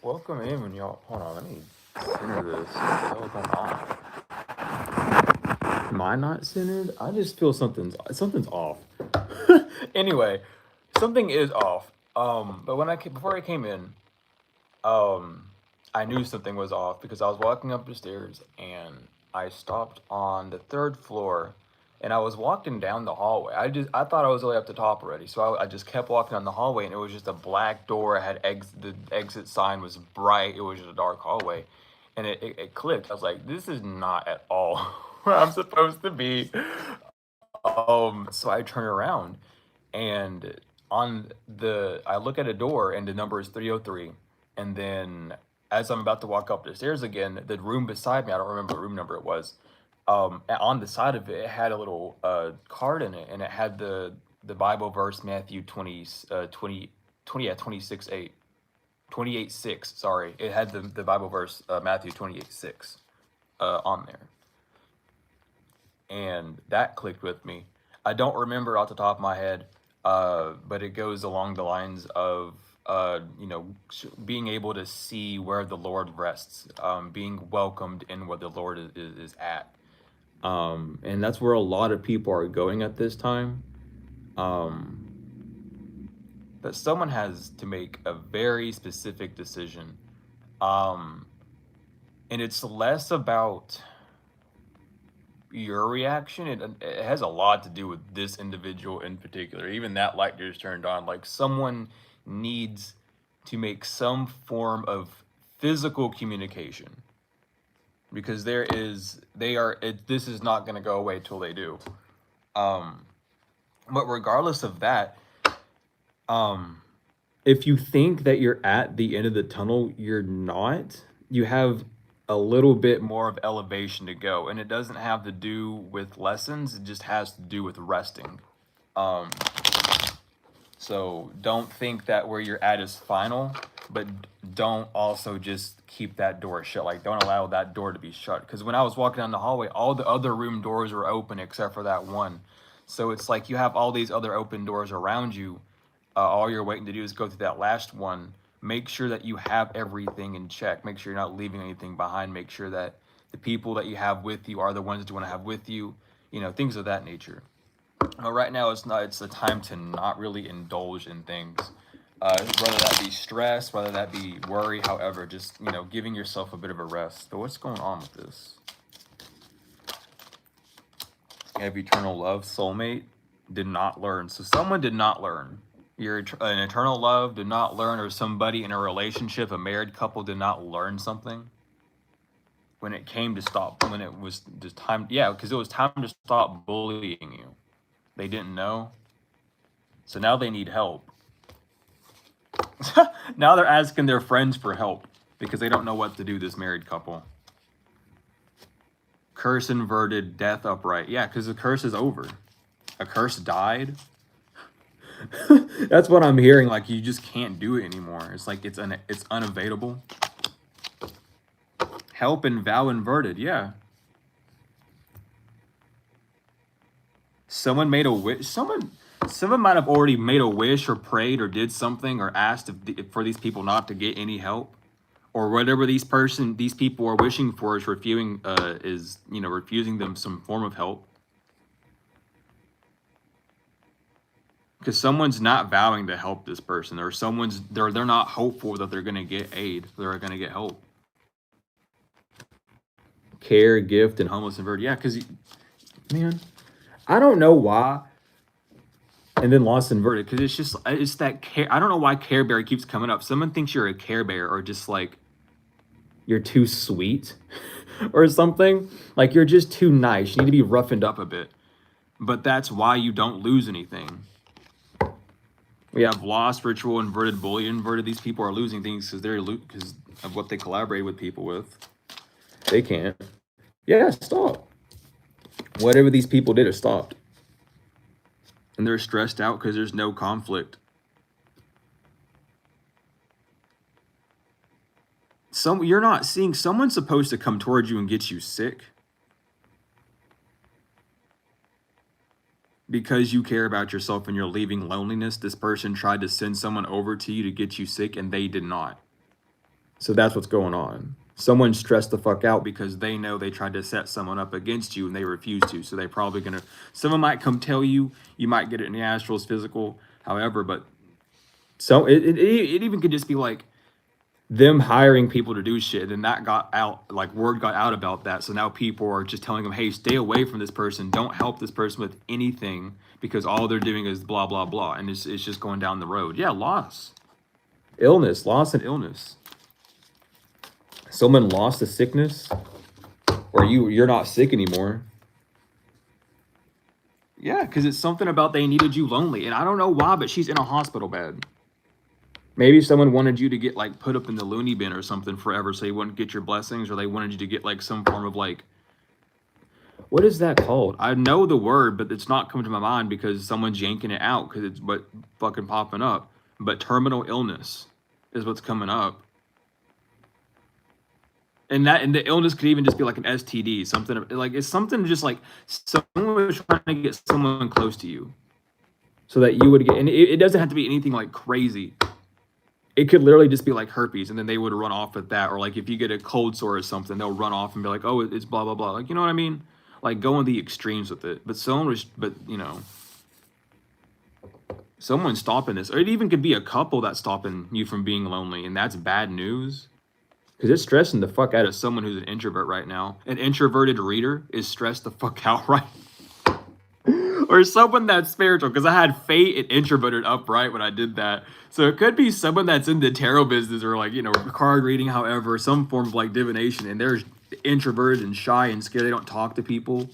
Welcome in when y'all. Hold on, let me center this. What the hell is going on? Am I not centered? I just feel something's off. Anyway, something is off. But before I came in, um, I knew something was off because I was walking up the stairs and I stopped on the third floor, and I was walking down the hallway. I thought I was way up the top already, so I just kept walking down the hallway, and it was just a black door. It had the exit sign was bright. It was just a dark hallway, and it clicked. I was like, this is not at all where I'm supposed to be. So I turn around, and I look at a door, and the number is 303. And then as I'm about to walk up the stairs again, the room beside me, I don't remember what room number it was. On the side of it, it had a little card in it, and it had the Bible verse Matthew 20 20 yeah, 26 8 28 6. Sorry, it had the Bible verse Matthew 28 6 on there, and that clicked with me. I don't remember off the top of my head, but it goes along the lines of being able to see where the Lord rests, being welcomed in where the Lord is at, and that's where a lot of people are going at this time. Um, but someone has to make a very specific decision, um, and it's less about your reaction. It has a lot to do with this individual in particular. Even that light just turned on. Like, someone needs to make some form of physical communication, because this is not going to go away till they do. But regardless of that, if you think that you're at the end of the tunnel, you're not. You have a little bit more of elevation to go, and it doesn't have to do with lessons. It just has to do with resting. Um, so don't think that where you're at is final, but don't also just keep that door shut. Like, don't allow that door to be shut. Because when I was walking down the hallway, all the other room doors were open except for that one. So it's like you have all these other open doors around you. All you're waiting to do is go through that last one. Make sure that you have everything in check. Make sure you're not leaving anything behind. Make sure that the people that you have with you are the ones that you want to have with you. Things of that nature. But right now, it's the time to not really indulge in things, whether that be stress, whether that be worry. However, just giving yourself a bit of a rest. So what's going on with this? Have eternal love, soulmate, did not learn. So someone did not learn. An eternal love did not learn, or somebody in a relationship, a married couple, did not learn something when it came to stop, when it was just time. Yeah, because it was time to stop bullying you. They didn't know. So now they need help. Now they're asking their friends for help because they don't know what to do, this married couple. Curse inverted, death upright. Yeah, because the curse is over. A curse died. That's what I'm hearing. Like, you just can't do it anymore. It's like it's unavailable. Help and vow inverted. Yeah. Someone made a wish. Someone might have already made a wish or prayed or did something or asked for these people not to get any help, or whatever these people are wishing for is refusing them some form of help. Because someone's not vowing to help this person, or they're not hopeful that they're going to get aid, they're going to get help. Care, gift, and homeless inverted. Yeah, because, man, I don't know why. And then lost inverted, because it's that care. I don't know why Care Bear keeps coming up. Someone thinks you're a Care Bear, or just like you're too sweet or something. Like, you're just too nice. You need to be roughened up a bit. But that's why you don't lose anything. We have lost, ritual, inverted, bully, inverted. These people are losing things because of what they collaborate with people with. They can't. Yeah, stop. Whatever these people did, it stopped. And they're stressed out because there's no conflict. You're not seeing someone's supposed to come towards you and get you sick because you care about yourself and you're leaving loneliness. This person tried to send someone over to you to get you sick, and they did not. So that's what's going on. Someone's stressed the fuck out because they know they tried to set someone up against you and they refuse to. So they probably gonna. Someone might come tell you. You might get it in the astrals, physical, however. But so it even could just be like them hiring people to do shit, and that got out, like word got out about that. So now people are just telling them, hey, stay away from this person, don't help this person with anything, because all they're doing is blah blah blah, and it's just going down the road. Yeah, loss, loss and illness. Someone lost a sickness, or you're not sick anymore. Yeah, because it's something about they needed you lonely, and I don't know why, but she's in a hospital bed. Maybe someone wanted you to get like put up in the loony bin or something forever, so you wouldn't get your blessings, or they wanted you to get like some form of like, what is that called? I know the word, but it's not coming to my mind because someone's yanking it out because it's what fucking popping up. But terminal illness is what's coming up. And the illness could even just be like an STD, something like it's something just like someone was trying to get someone close to you, so that you would get. And it doesn't have to be anything like crazy. It could literally just be like herpes, and then they would run off with that. Or like if you get a cold sore or something, they'll run off and be like, "Oh, it's blah blah blah." Like, you know what I mean? Like going the extremes with it. But someone's stopping this, or it even could be a couple that's stopping you from being lonely, and that's bad news. Because it's stressing the fuck out of someone who's an introvert right now. An introverted reader is stressed the fuck out right or someone that's spiritual, because I had fate and introverted up right when I did that. So it could be someone that's in the tarot business, or like, card reading, however, some form of like divination, and they're introverted and shy and scared. They don't talk to people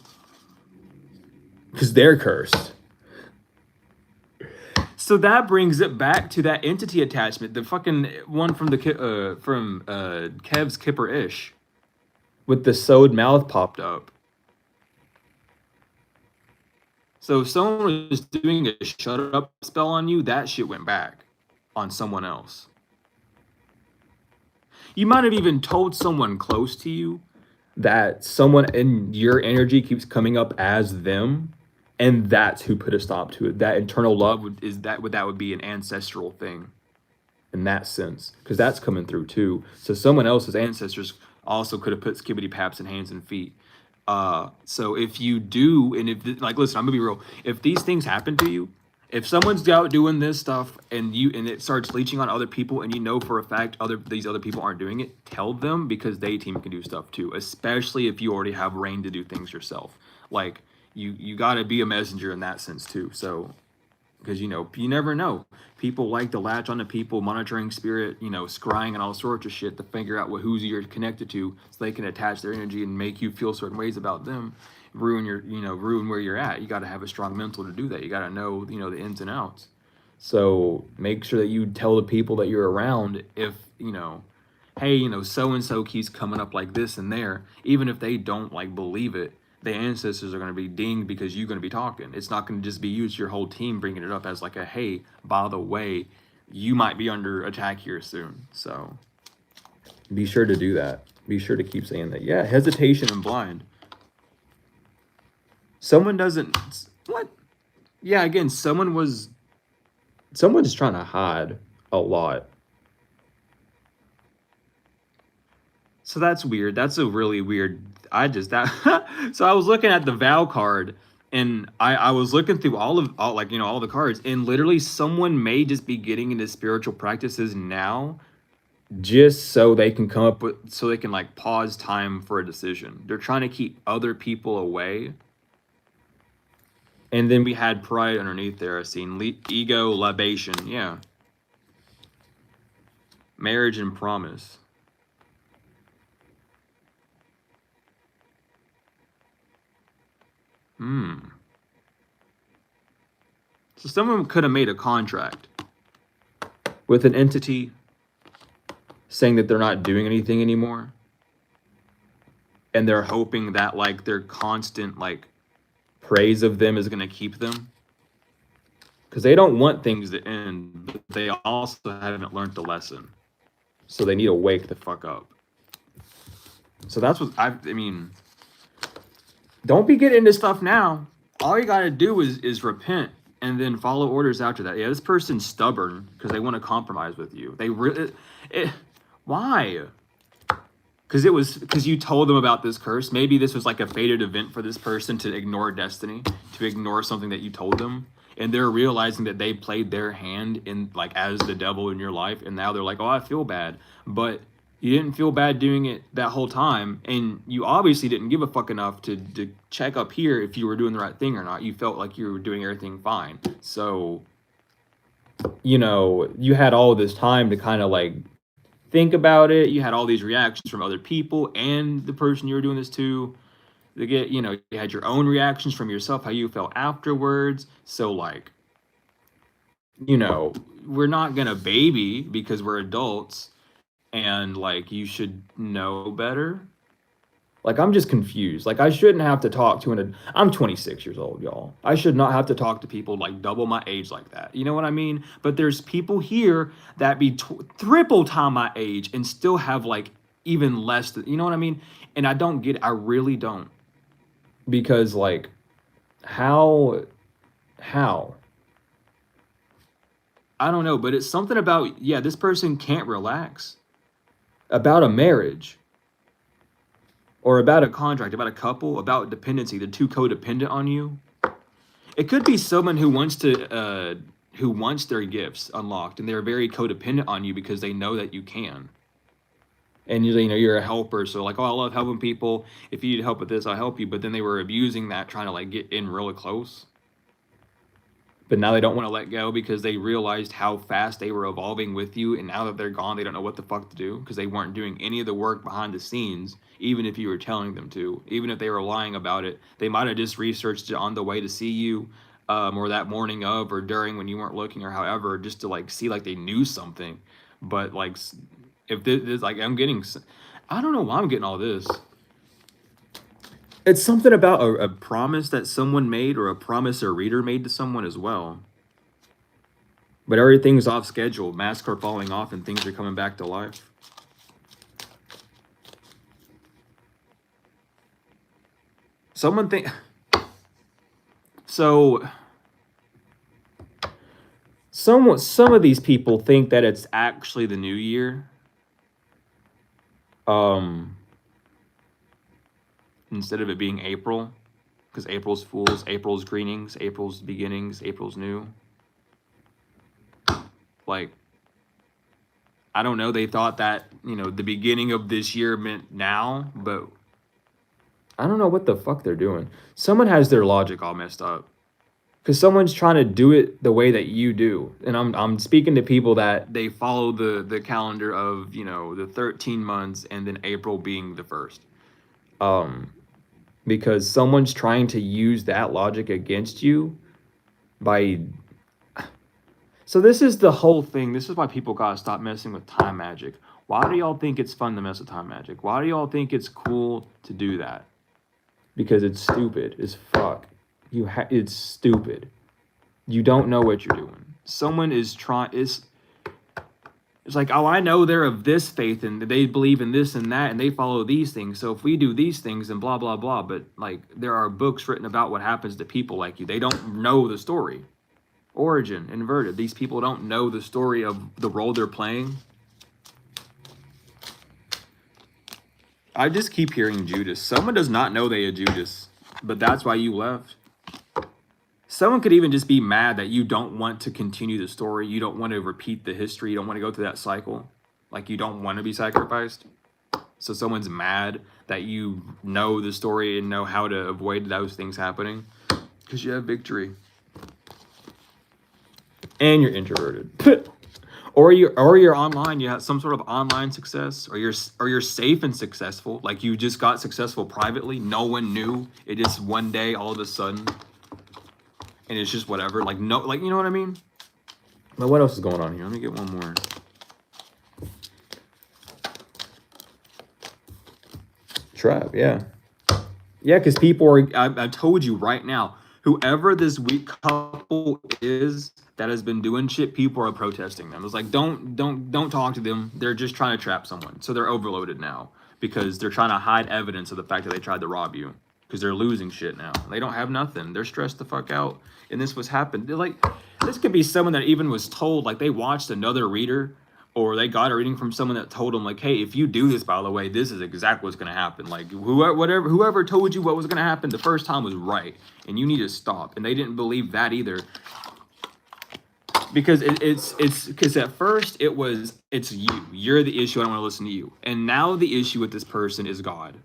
because they're cursed. So that brings it back to that entity attachment, the fucking one from Kev's Kipper-ish, with the sewed mouth popped up. So if someone was doing a shut up spell on you, that shit went back on someone else. You might have even told someone close to you that someone in your energy keeps coming up as them, and that's who put a stop to it. That internal love would be an ancestral thing in that sense, because that's coming through too. So someone else's ancestors also could have put skibbity paps in hands and feet. So if you do, and if like, listen, I'm gonna be real. If these things happen to you, if someone's out doing this stuff and it starts leeching on other people, and you know for a fact these other people aren't doing it, tell them, because they team can do stuff too, especially if you already have reign to do things yourself. Like you got to be a messenger in that sense too. So because you never know. People like to latch onto people, monitoring spirit, scrying and all sorts of shit to figure out who's you're connected to, so they can attach their energy and make you feel certain ways about them, ruin where you're at. You got to have a strong mental to do that. You got to know, the ins and outs. So make sure that you tell the people that you're around if, hey, so-and-so keeps coming up like this and there, even if they don't like believe it, the ancestors are going to be dinged because you're going to be talking. It's not going to just be you, it's your whole team bringing it up as like a, hey, by the way, you might be under attack here soon. So be sure to do that. Be sure to keep saying that. Yeah, hesitation and blind. Someone doesn't, what? Yeah, again, someone's trying to hide a lot. So that's weird. That's a really weird. So I was looking at the vow card, and I was looking through all the cards, and literally someone may just be getting into spiritual practices now, just so they can so they can like pause time for a decision. They're trying to keep other people away. And then we had pride underneath there. I seen ego, libation, yeah. Marriage and promise. So someone could have made a contract with an entity saying that they're not doing anything anymore, and they're hoping that like their constant like praise of them is going to keep them, because they don't want things to end, but they also haven't learned the lesson, so they need to wake the fuck up. So that's what I mean. Don't be getting into stuff now. All you got to do is repent and then follow orders after that. Yeah, this person's stubborn because they want to compromise with you. Why? Because you told them about this curse. Maybe this was like a fated event for this person to ignore destiny, to ignore something that you told them. And they're realizing that they played their hand in like as the devil in your life. And now they're like, oh, I feel bad. But you didn't feel bad doing it that whole time. And you obviously didn't give a fuck enough to check up here if you were doing the right thing or not. You felt like you were doing everything fine. So, you know, you had all this time to kind of like think about it. You had all these reactions from other people and the person you were doing this to. You get, you know, you had your own reactions from yourself, how you felt afterwards. So like, you know, we're not gonna baby because we're adults, and like you should know better. Like I'm just confused. Like I shouldn't have to talk to I'm 26 years old, y'all. I should not have to talk to people like double my age like that. You know what I mean? But there's people here that be triple time my age and still have like even less. You know what I mean? And I don't get. I really don't. Because like, how? I don't know. But it's something about this person can't relax about a marriage. Or about a contract, about a couple, about dependency. They're too codependent on you. It could be someone who wants their gifts unlocked, and they're very codependent on you because they know that you can. And you know you're a helper, so like, oh, I love helping people. If you need help with this, I'll help you. But then they were abusing that, trying to like get in really close. But now they don't want to let go because they realized how fast they were evolving with you. And now that they're gone, they don't know what the fuck to do because they weren't doing any of the work behind the scenes, even if you were telling them to. Even if they were lying about it, they might have just researched it on the way to see you, or that morning of, or during when you weren't looking, or however, just to like see like they knew something. But like, if this like I don't know why I'm getting all this. It's something about a promise that someone made, or a promise a reader made to someone as well. But everything's off schedule. Masks are falling off and things are coming back to life. Someone think... So... Some of these people think that it's actually the new year. Instead of it being April, because April's Fools, April's Greenings, April's Beginnings, April's New. Like, I don't know, they thought that, you know, the beginning of this year meant now, but I don't know what the fuck they're doing. Someone has their logic all messed up. Because someone's trying to do it the way that you do. And I'm speaking to people that they follow the calendar of, you know, the 13 months and then April being the first. Because someone's trying to use that logic against you by... So this is the whole thing. This is why people gotta stop messing with time magic. Why do y'all think it's fun to mess with time magic? Why do y'all think it's cool to do that? Because it's stupid as fuck. It's stupid. You don't know what you're doing. Someone is trying... It's like, oh, I know they're of this faith and they believe in this and that and they follow these things. So if we do these things and blah, blah, blah. But like, there are books written about what happens to people like you. They don't know the story. Origin, inverted. These people don't know the story of the role they're playing. I just keep hearing Judas. Someone does not know they are Judas, but that's why you left. Someone could even just be mad that you don't want to continue the story. You don't want to repeat the history. You don't want to go through that cycle. Like, you don't want to be sacrificed. So someone's mad that you know the story and know how to avoid those things happening because you have victory. And you're introverted. Or you're online, you have some sort of online success, or you're safe and successful. Like, you just got successful privately. No one knew. It just one day, all of a sudden... And it's just whatever, like, no, like, you know what I mean? But what else is going on here? Let me get one more. Trap, yeah. Yeah, because people are, I told you right now, whoever this weak couple is that has been doing shit, people are protesting them. It's like, don't talk to them. They're just trying to trap someone. So they're overloaded now because they're trying to hide evidence of the fact that they tried to rob you. Because they're losing shit now. They don't have nothing. They're stressed the fuck out. And this was happened. They're like, this could be someone that even was told, like, they watched another reader or they got a reading from someone that told them like, hey, if you do this, by the way, this is exactly what's going to happen. Like whoever told you what was going to happen the first time was right, and you need to stop. And they didn't believe that either, because it's because at first it's you're the issue. I don't want to listen to you. And now the issue with this person is God,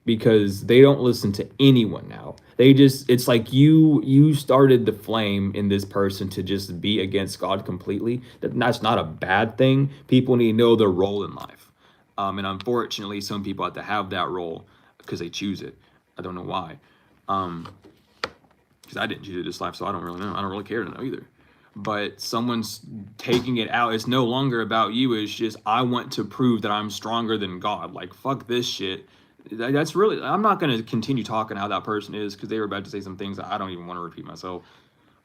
because they don't listen to anyone now. It's like you started the flame in this person to just be against God completely. That's not a bad thing. People need to know their role in life. And unfortunately, some people have to have that role because they choose it. I don't know why. Because I didn't choose it this life, so I don't really know. I don't really care to know either. But someone's taking it out. It's no longer about you. It's just, I want to prove that I'm stronger than God. Like, fuck this shit. That's really, I'm not going to continue talking how that person is, because they were about to say some things that I don't even want to repeat myself.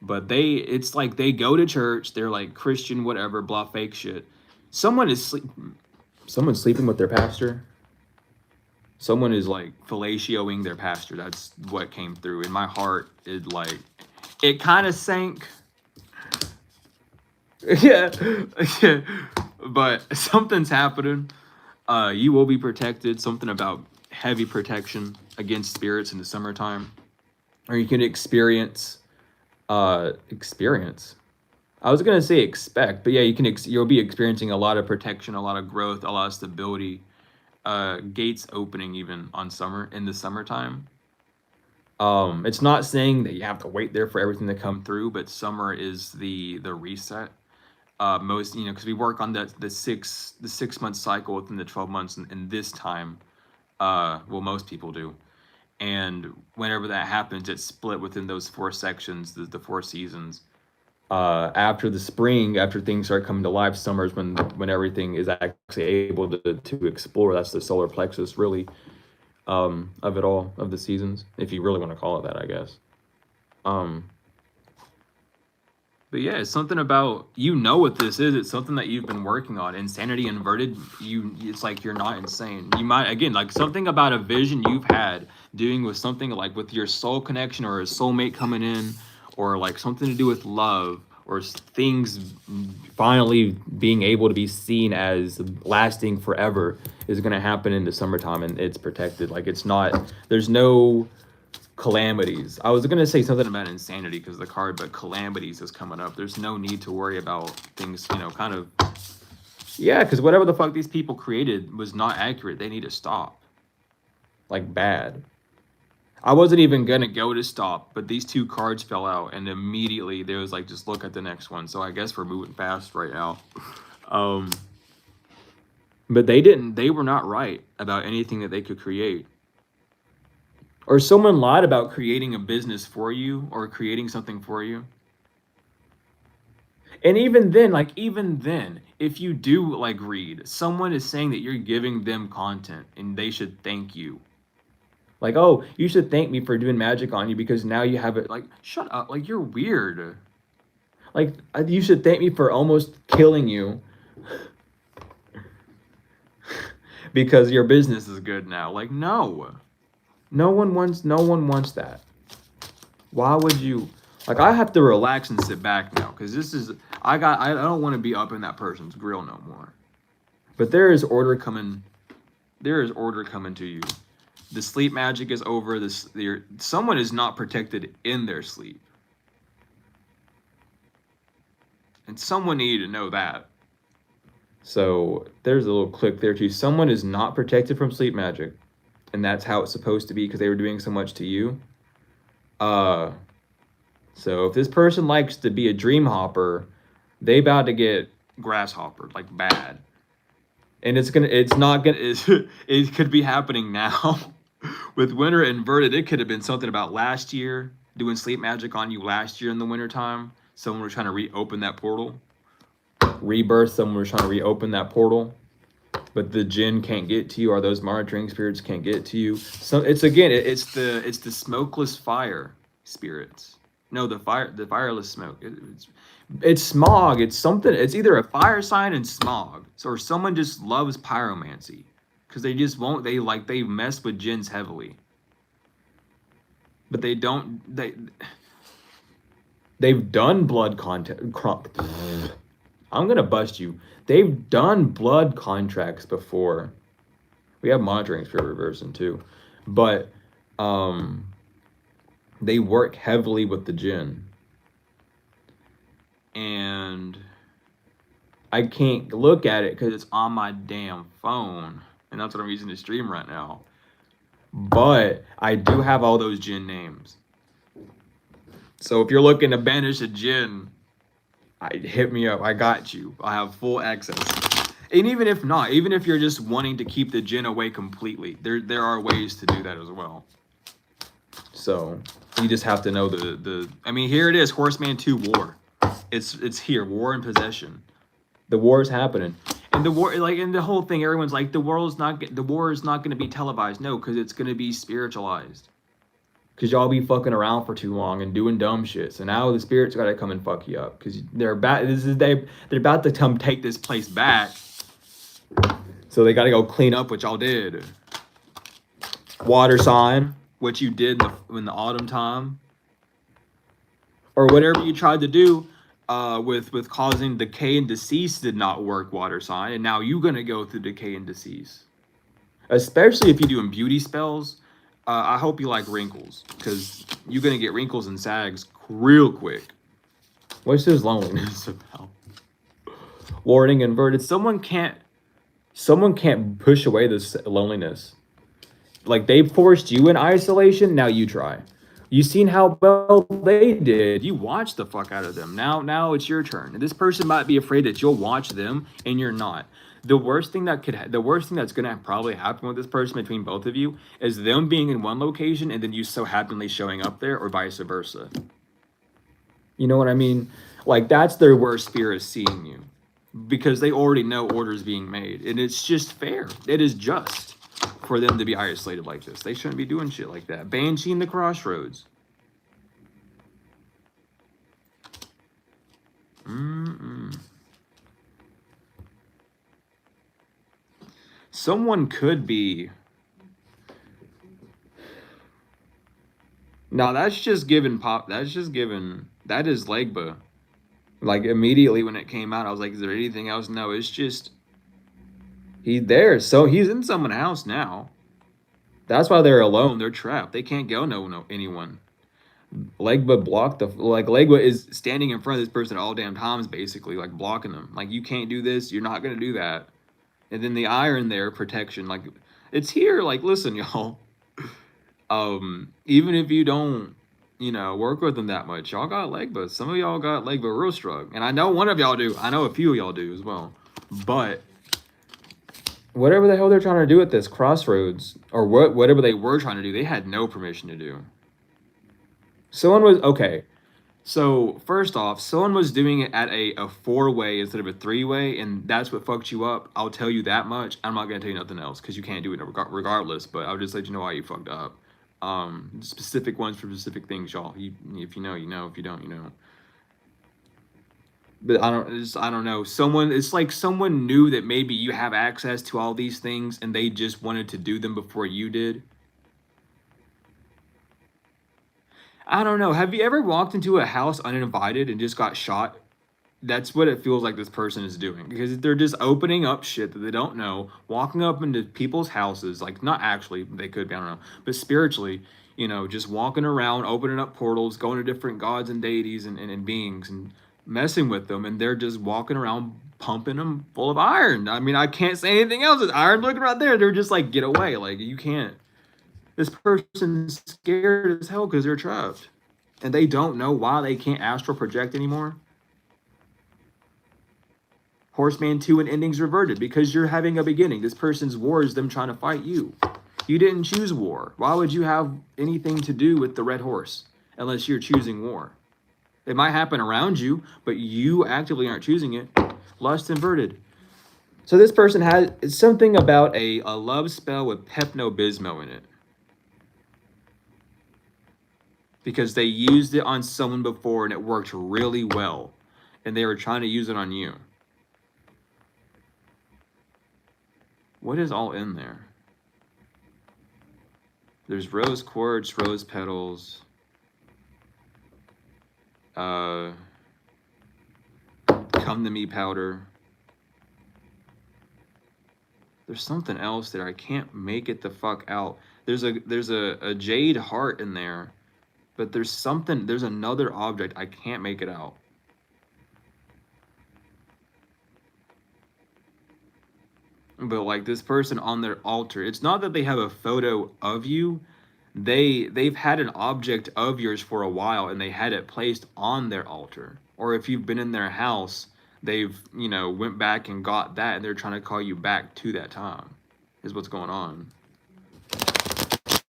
But it's like they go to church, they're like Christian, whatever, blah, fake shit. Someone's sleeping with their pastor. Someone is like fellatioing their pastor. That's what came through. In my heart, it kind of sank. Yeah. But something's happening. You will be protected. Something about heavy protection against spirits in the summertime, or you can experience. I was gonna say expect, but yeah, you'll be experiencing a lot of protection, a lot of growth, a lot of stability. Gates opening even in the summertime. It's not saying that you have to wait there for everything to come through, but summer is the reset. Most, because we work on the 6 month cycle within the 12 months, and this time, well, most people do. And whenever that happens, it's split within those 4 sections, the 4 seasons. After the spring, after things start coming to life, summer is when everything is actually able to explore. That's the solar plexus, really, of it all, of the seasons, if you really want to call it that, I guess. But yeah, it's something about, what this is. It's something that you've been working on. Insanity inverted, it's like you're not insane. You might, again, like something about a vision you've had doing with something like with your soul connection, or a soulmate coming in, or like something to do with love, or things finally being able to be seen as lasting forever, is going to happen in the summertime, and it's protected. Like, there's no calamities. I was gonna say something about insanity because of the card, but calamities is coming up. There's no need to worry about things, kind of. Yeah, because whatever the fuck these people created was not accurate. They need to stop. Like, bad. I wasn't even gonna go to stop, but these 2 cards fell out, and immediately there was like, just look at the next one. So I guess we're moving fast right now. But they were not right about anything that they could create. Or someone lied about creating a business for you, or creating something for you. And even then, if you do like read, someone is saying that you're giving them content and they should thank you. Like, oh, you should thank me for doing magic on you because now you have it. Like, shut up. Like, you're weird. Like, you should thank me for almost killing you because your business is good now. Like, no. No one wants that. Why would you? Like, I have to relax and sit back now, because I don't want to be up in that person's grill no more. But there is order coming to you. The sleep magic is over. Someone is not protected in their sleep. And someone needed to know that. So there's a little click there too. Someone is not protected from sleep magic. And that's how it's supposed to be, because they were doing so much to you. So if this person likes to be a dream hopper, they about to get grasshoppered, like, bad. And it could be happening now. With winter inverted, it could have been something about last year, doing sleep magic on you last year in the wintertime. Someone was trying to reopen that portal. Rebirth, someone was trying to reopen that portal. But the jinn can't get to you, or those monitoring spirits can't get to you. So it's the smokeless fire spirits. No, the fireless smoke. It's smog. It's something. It's either a fire sign and smog, or someone just loves pyromancy, because they just won't. They mess with jinns heavily. But they've done blood contact. I'm gonna bust you. They've done blood contracts before. We have monitoring spirit reversing too, but they work heavily with the jinn, and I can't look at it because it's on my damn phone, and that's what I'm using to stream right now. But I do have all those jinn names. So if you're looking to banish a jinn, hit me up. I got you. I have full access. And even if not, even if you're just wanting to keep the jinn away completely, there are ways to do that as well. So you just have to know the. I mean, here it is, Horseman 2 War. It's here, War and Possession. The war is happening, and the war, like, and the whole thing, everyone's like, the war is not going to be televised. No, because it's going to be spiritualized. Because y'all be fucking around for too long and doing dumb shit. So now the spirits got to come and fuck you up. Because they're about to come take this place back. So they got to go clean up what y'all did. Water sign, what you did in the autumn time, or whatever you tried to do. With causing decay and decease did not work, water sign, and now you're gonna go through decay and decease. Especially if you're doing beauty spells, I hope you like wrinkles, because you're gonna get wrinkles and sags real quick. What's this loneliness about? Warning inverted. Someone can't push away this loneliness. Like, they forced you in isolation. Now you try. You seen how well they did. You watched the fuck out of them. Now it's your turn. And this person might be afraid that you'll watch them and you're not. The worst thing that's gonna probably happen with this person between both of you is them being in one location and then you so happenly showing up there, or vice versa. You know what I mean? Like, that's their worst fear, is seeing you, because they already know orders being made, and it's just fair. It is just for them to be isolated like this. They shouldn't be doing shit like that. Banshee in the crossroads. Someone could be. Now that's just given pop. That's just given. That is Legba. Like, immediately when it came out, I was like, is there anything else? No, it's just. He's there. So he's in someone's house now. That's why they're alone. They're trapped. They can't go no anyone. Legba blocked Legba is standing in front of this person at all damn times, basically, like, blocking them. Like, you can't do this. You're not gonna do that. And then the iron there, protection, like, it's here. Like, listen, y'all. Even if you don't, work with them that much, y'all got Legba. Some of y'all got Legba real strong, and I know one of y'all do. I know a few of y'all do as well. But whatever the hell they're trying to do at this crossroads, or whatever they were trying to do, they had no permission to do. Someone was, okay, so first off, someone was doing it at a 4-way instead of a 3-way, and that's what fucked you up. I'll tell you that much. I'm not going to tell you nothing else, because you can't do it regardless, but I'll just let you know why you fucked up. Specific ones for specific things, y'all. If you know, you know. If you don't, you know. But I don't know. It's like someone knew that maybe you have access to all these things, and they just wanted to do them before you did. I don't know. Have you ever walked into a house uninvited and just got shot? That's what it feels like this person is doing, because they're just opening up shit that they don't know, walking up into people's houses, like, not actually, they could be, I don't know, but spiritually, just walking around, opening up portals, going to different gods and deities and beings and messing with them, and they're just walking around pumping them full of iron. I mean, I can't say anything else. It's iron looking right there. They're just like, get away. Like, you can't. This person's scared as hell because they're trapped. And they don't know why they can't astral project anymore. Horseman 2 and endings reverted, because you're having a beginning. This person's war is them trying to fight you. You didn't choose war. Why would you have anything to do with the red horse unless you're choosing war? It might happen around you, but you actively aren't choosing it. Lust inverted. So this person has something about a love spell with Pepto-Bismol in it, because they used it on someone before and it worked really well, and they were trying to use it on you. What is all in there? There's rose quartz, rose petals, come to me powder. There's something else there. I can't make it the fuck out. There's a jade heart in there, but there's another object. I can't make it out. But like this person on their altar, it's not that they have a photo of you. They've had an object of yours for a while and they had it placed on their altar. Or if you've been in their house, they've, went back and got that and they're trying to call you back to that time. Is what's going on.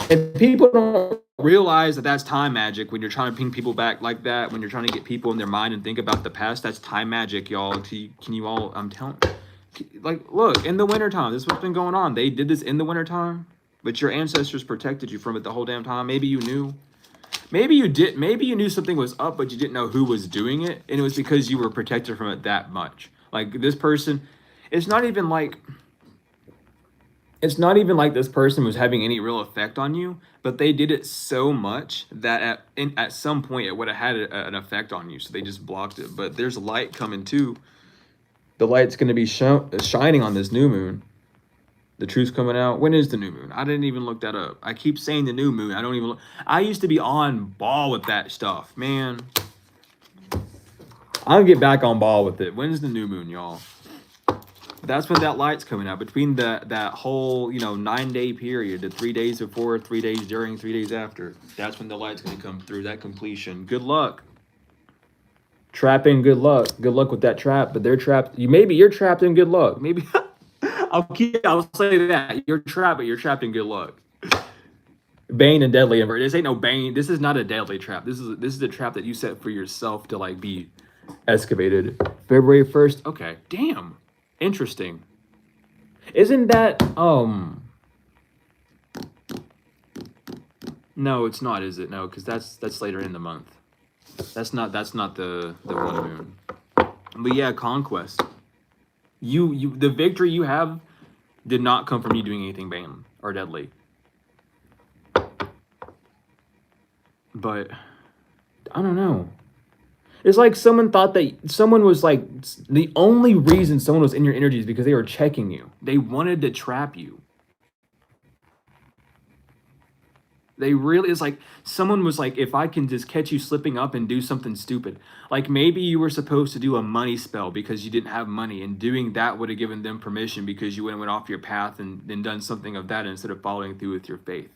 And people don't realize that that's time magic when you're trying to ping people back like that, when you're trying to get people in their mind and think about the past. That's time magic, y'all. Can you all, I'm telling, like, look, in the wintertime, this is what's been going on. They did this in the wintertime, but your ancestors protected you from it the whole damn time. Maybe you knew. Maybe you did. Maybe you knew something was up, but you didn't know who was doing it. And it was because you were protected from it that much. Like this person, it's not even like this person was having any real effect on you, but they did it so much that at some point it would have had an effect on you. So they just blocked it. But there's light coming too. The light's going to be shining on this new moon. The truth's coming out. When is the new moon? I didn't even look that up. I keep saying the new moon. I don't even look. I used to be on ball with that stuff, man. I'll get back on ball with it. When's the new moon, y'all? That's when that light's coming out. Between that whole, 9-day period, the 3 days before, 3 days during, 3 days after. That's when the light's going to come through, that completion. Good luck. Trapping, good luck. Good luck with that trap, but they're trapped. Maybe you're trapped in good luck. Maybe I'll say that. You're trapped, but you're trapped in good luck. Bane and deadly. This ain't no Bane. This is not a deadly trap. This is a trap that you set for yourself to like be excavated. February 1st. Okay. Damn. Interesting. Isn't that no, it's not, is it? No, because that's later in the month. That's not the one moon. But yeah, conquest. You the victory you have did not come from you doing anything bad or deadly. But I don't know. It's like someone thought that someone was like, the only reason someone was in your energy is because they were checking you. They wanted to trap you. It's like someone was like, if I can just catch you slipping up and do something stupid. Like maybe you were supposed to do a money spell because you didn't have money, and doing that would have given them permission because you went off your path and done something of that instead of following through with your faith.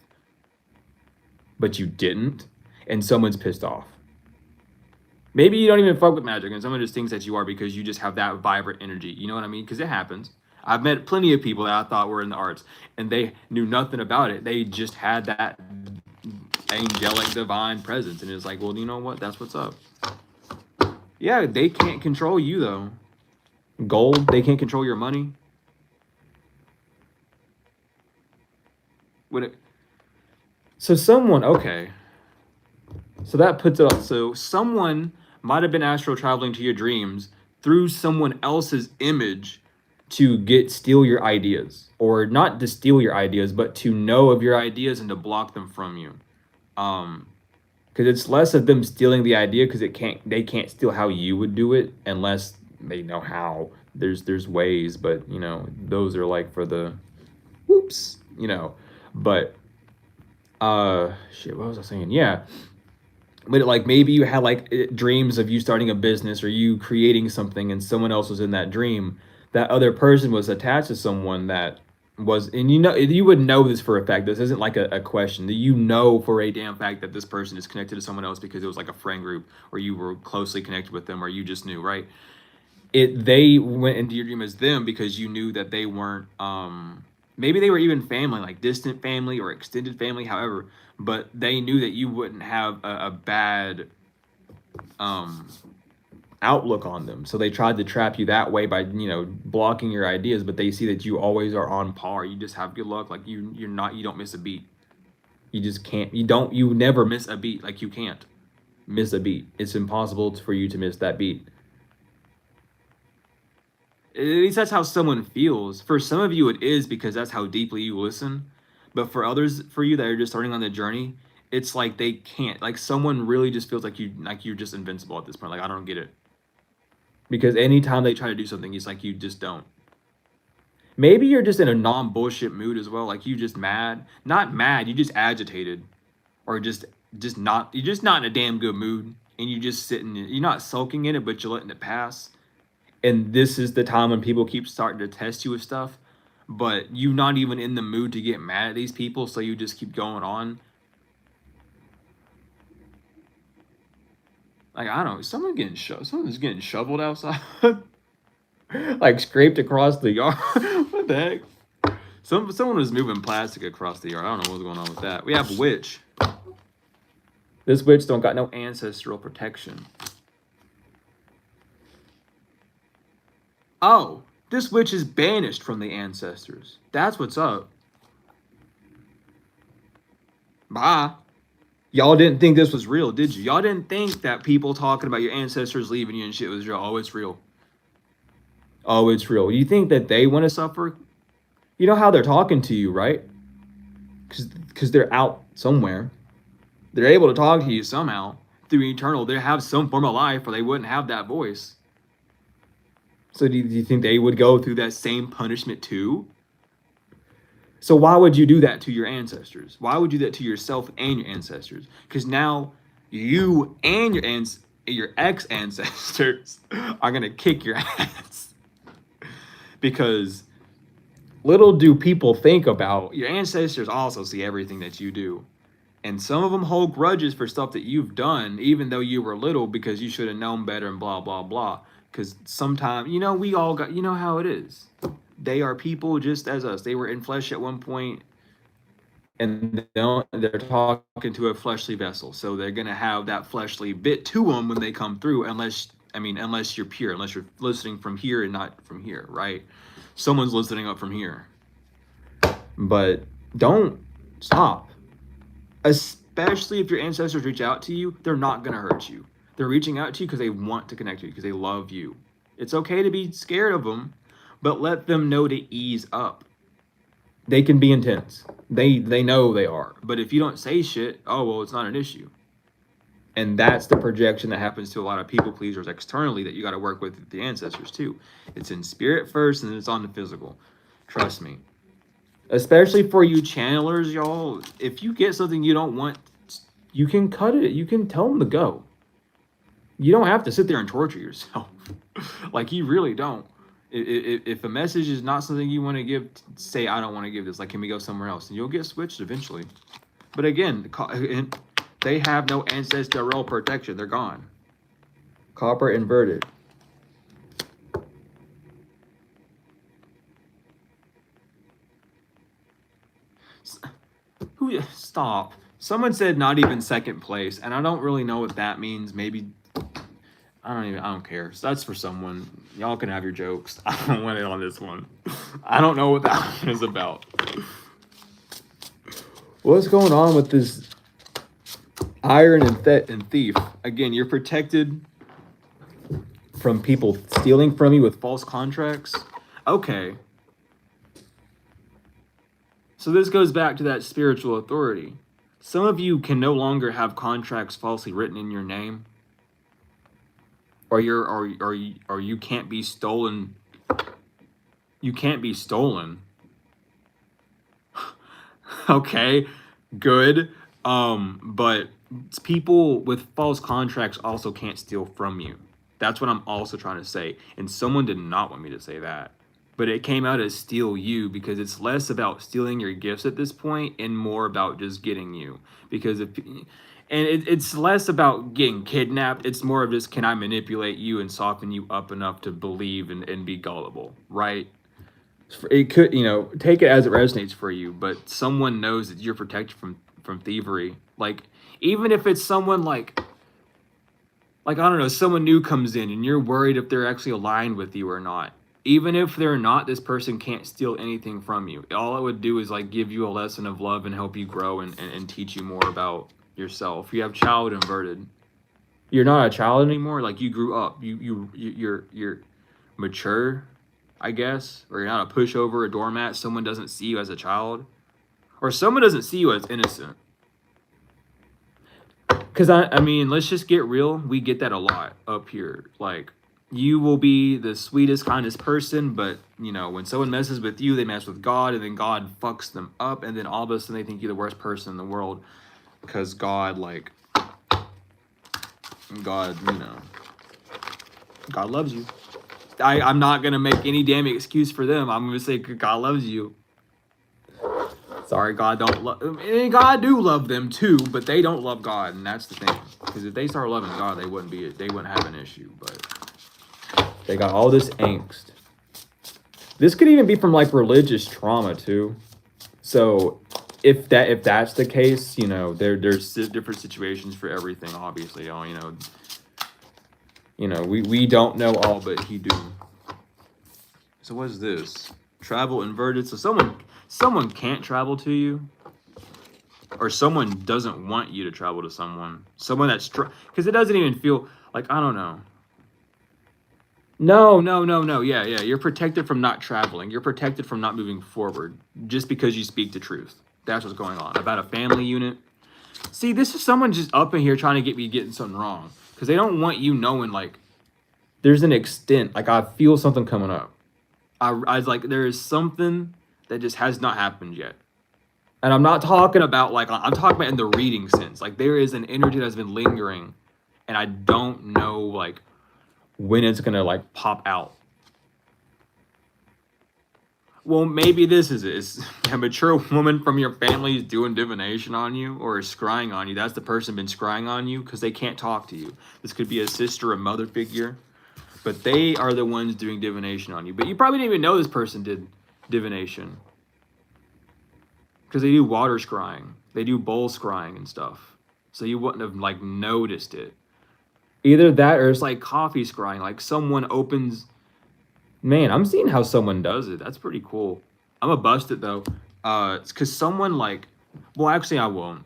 But you didn't, and someone's pissed off. Maybe you don't even fuck with magic and someone just thinks that you are because you just have that vibrant energy. You know what I mean? Because it happens. I've met plenty of people that I thought were in the arts and they knew nothing about it. They just had that angelic divine presence. And it's like, well, you know what? That's what's up. Yeah, they can't control you though. Gold, they can't control your money. So someone, okay. So that puts it up. So someone might have been astral traveling to your dreams through someone else's image to steal your ideas, or not to steal your ideas, but to know of your ideas and to block them from you. Because it's less of them stealing the idea, because they can't steal how you would do it unless they know how. There's ways, but those are like for the whoops, but shit, what was I saying? Yeah. But like maybe you had like dreams of you starting a business or you creating something and someone else was in that dream. That other person was attached to someone that was, and you would know this for a fact. This isn't like a question. You know for a damn fact that this person is connected to someone else because it was like a friend group or you were closely connected with them or you just knew, right? They went into your dream as them because you knew that they weren't, maybe they were even family, like distant family or extended family, however, but they knew that you wouldn't have a bad outlook on them. So they tried to trap you that way by, blocking your ideas, but they see that you always are on par. You just have good luck. Like you don't miss a beat. You just can't, you never miss a beat. Like you can't miss a beat. It's impossible for you to miss that beat. At least that's how someone feels. For some of you, it is because that's how deeply you listen. But for others, for you that are just starting on the journey, it's like they can't. Like someone really just feels like you're just invincible at this point. Like I don't get it. Because anytime they try to do something, it's like you just don't. Maybe you're just in a non-bullshit mood as well. Like you just mad. Not mad, you just agitated. Or just not, you're just not in a damn good mood. And you just sitting, you're not sulking in it, but you're letting it pass. And this is the time when people keep starting to test you with stuff. But you're not even in the mood to get mad at these people, so you just keep going on. Like, I don't know, someone's getting shoveled outside. Like scraped across the yard. What the heck? Someone was moving plastic across the yard. I don't know what's going on with that. We have a witch. This witch don't got no ancestral protection. Oh, this witch is banished from the ancestors. That's what's up. Bye. Y'all didn't think this was real, did you? Y'all didn't think that people talking about your ancestors leaving you and shit was real. Oh, it's real. Oh, it's real. You think that they want to suffer? You know how they're talking to you, right? Because they're out somewhere. They're able to talk to you somehow through eternal. They have some form of life, or they wouldn't have that voice. So do you think they would go through that same punishment too? So why would you do that to your ancestors? Why would you do that to yourself and your ancestors? Because now you and your ex-ancestors are going to kick your ass. Because little do people think about, your ancestors also see everything that you do. And some of them hold grudges for stuff that you've done, even though you were little, because you should have known better and blah, blah, blah. Because sometimes, we all got, you know how it is. They are people just as us. They were in flesh at one point, and they're talking to a fleshly vessel. So they're going to have that fleshly bit to them when they come through, unless you're pure, unless you're listening from here and not from here, right? Someone's listening up from here. But don't stop. Especially if your ancestors reach out to you, they're not going to hurt you. They're reaching out to you because they want to connect to you, because they love you. It's okay to be scared of them, but let them know to ease up. They can be intense. They know they are. But if you don't say shit, oh, well, it's not an issue. And that's the projection that happens to a lot of people pleasers externally that you got to work with the ancestors too. It's in spirit first, and then it's on the physical. Trust me. Especially for you channelers, y'all. If you get something you don't want, you can cut it. You can tell them to go. You don't have to sit there and torture yourself. Like, you really don't. If a message is not something you want to give, say, I don't want to give this. Like, can we go somewhere else? And you'll get switched eventually. But again, they have no ancestral protection. They're gone. Copper inverted. Stop. Someone said not even second place, and I don't really know what that means. Maybe I don't care. So that's for someone. Y'all can have your jokes. I don't want it on this one. I don't know what that one is about. What's going on with this iron and thief? Again, you're protected from people stealing from you with false contracts. Okay. So this goes back to that spiritual authority. Some of you can no longer have contracts falsely written in your name. Or you can't be stolen. You can't be stolen. Okay, good. But people with false contracts also can't steal from you. That's what I'm also trying to say. And someone did not want me to say that. But it came out as steal you, because it's less about stealing your gifts at this point and more about just getting you. Because it's less about getting kidnapped. It's more of just, can I manipulate you and soften you up enough to believe and be gullible, right? It could, take it as it resonates for you, but someone knows that you're protected from thievery. Like, even if it's someone like, I don't know, someone new comes in and you're worried if they're actually aligned with you or not. Even if they're not, this person can't steal anything from you. All it would do is give you a lesson of love and help you grow and teach you more about yourself. You have child inverted. You're not a child anymore. Like, you grew up. You're mature, I guess. Or you're not a pushover, a doormat. Someone doesn't see you as a child. Or someone doesn't see you as innocent. Because, I mean, let's just get real. We get that a lot up here. Like, you will be the sweetest, kindest person, but you know, when someone messes with you, they mess with God, and then God fucks them up, and then all of a sudden they think you're the worst person in the world because God, like, God, you know, God loves you. I'm not gonna make any damn excuse for them. I'm gonna say God loves you. Sorry, God don't love. God do love them too, but they don't love God, and that's the thing. Because if they start loving God, they wouldn't have an issue. But they got all this angst. This could even be from like religious trauma too. So if that's the case, you know, there's different situations for everything. Obviously, we don't know all, but He do. So what is this? Travel inverted. So someone can't travel to you, or someone doesn't want you to travel to someone. Someone that's because it doesn't even feel like, I don't know. No. Yeah. You're protected from not traveling. You're protected from not moving forward just because you speak the truth. That's what's going on. About a family unit. See, this is someone just up in here trying to get me getting something wrong. Because they don't want you knowing, like, there's an extent. Like, I feel something coming up. I was like, there is something that just has not happened yet. And I'm not talking about, like, I'm talking about in the reading sense. Like, there is an energy that's been lingering. And I don't know, like, when it's going to, like, pop out. Well, maybe this is it. It's a mature woman from your family is doing divination on you or is scrying on you. That's the person been scrying on you because they can't talk to you. This could be a sister, a mother figure. But they are the ones doing divination on you. But you probably didn't even know this person did divination. Because they do water scrying. They do bowl scrying and stuff. So you wouldn't have, like, noticed it. Either that or it's like coffee scrying. Like someone opens... Man, I'm seeing how someone does it. That's pretty cool. I'm gonna bust it, though. It's because someone, like... Well, actually, I won't.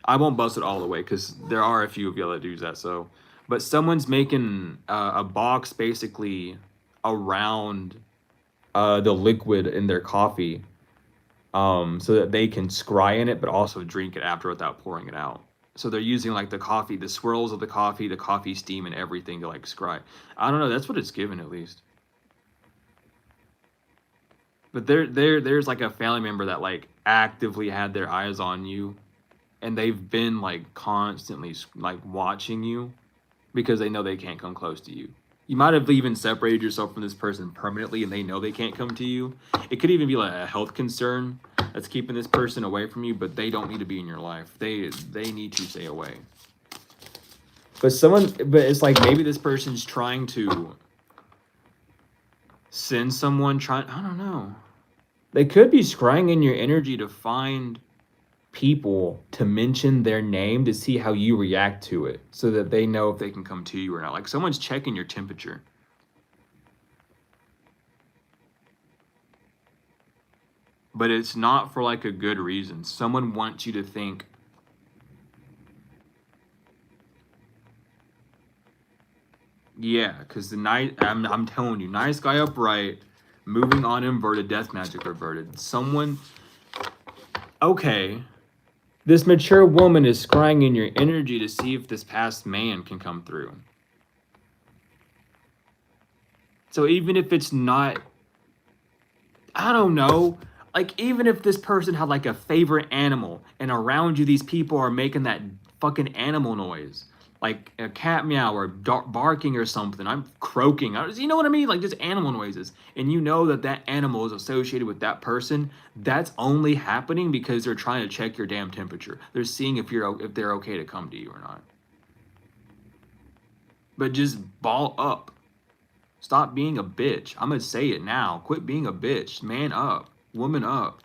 I won't bust it all the way because there are a few of y'all that do that, so... But someone's making a box basically around the liquid in their coffee so that they can scry in it, but also drink it after without pouring it out. So they're using like the coffee, the swirls of the coffee steam and everything to like scry. I don't know. That's what it's given at least. But there's like a family member that like actively had their eyes on you, and they've been like constantly like watching you. Because they know they can't come close to you. You might have even separated yourself from this person permanently and they know they can't come to you. It could even be like a health concern that's keeping this person away from you, but they don't need to be in your life. They need to stay away. But it's like maybe this person's trying to send someone I don't know. They could be scrying in your energy to find people to mention their name to see how you react to it so that they know if they can come to you or not. Like someone's checking your temperature. But it's not for like a good reason. Someone wants you to think because I'm telling you, nice guy upright, moving on inverted, death magic reverted. Someone this mature woman is scrying in your energy to see if this past man can come through. So even if it's not, I don't know, like even if this person had like a favorite animal and around you these people are making that fucking animal noise, like a cat meow or barking or something, I'm croaking, you know what I mean? Like just animal noises. And you know that animal is associated with that person. That's only happening because they're trying to check your damn temperature. They're seeing if they're okay to come to you or not. But just ball up. Stop being a bitch. I'm going to say it now. Quit being a bitch. Man up. Woman up.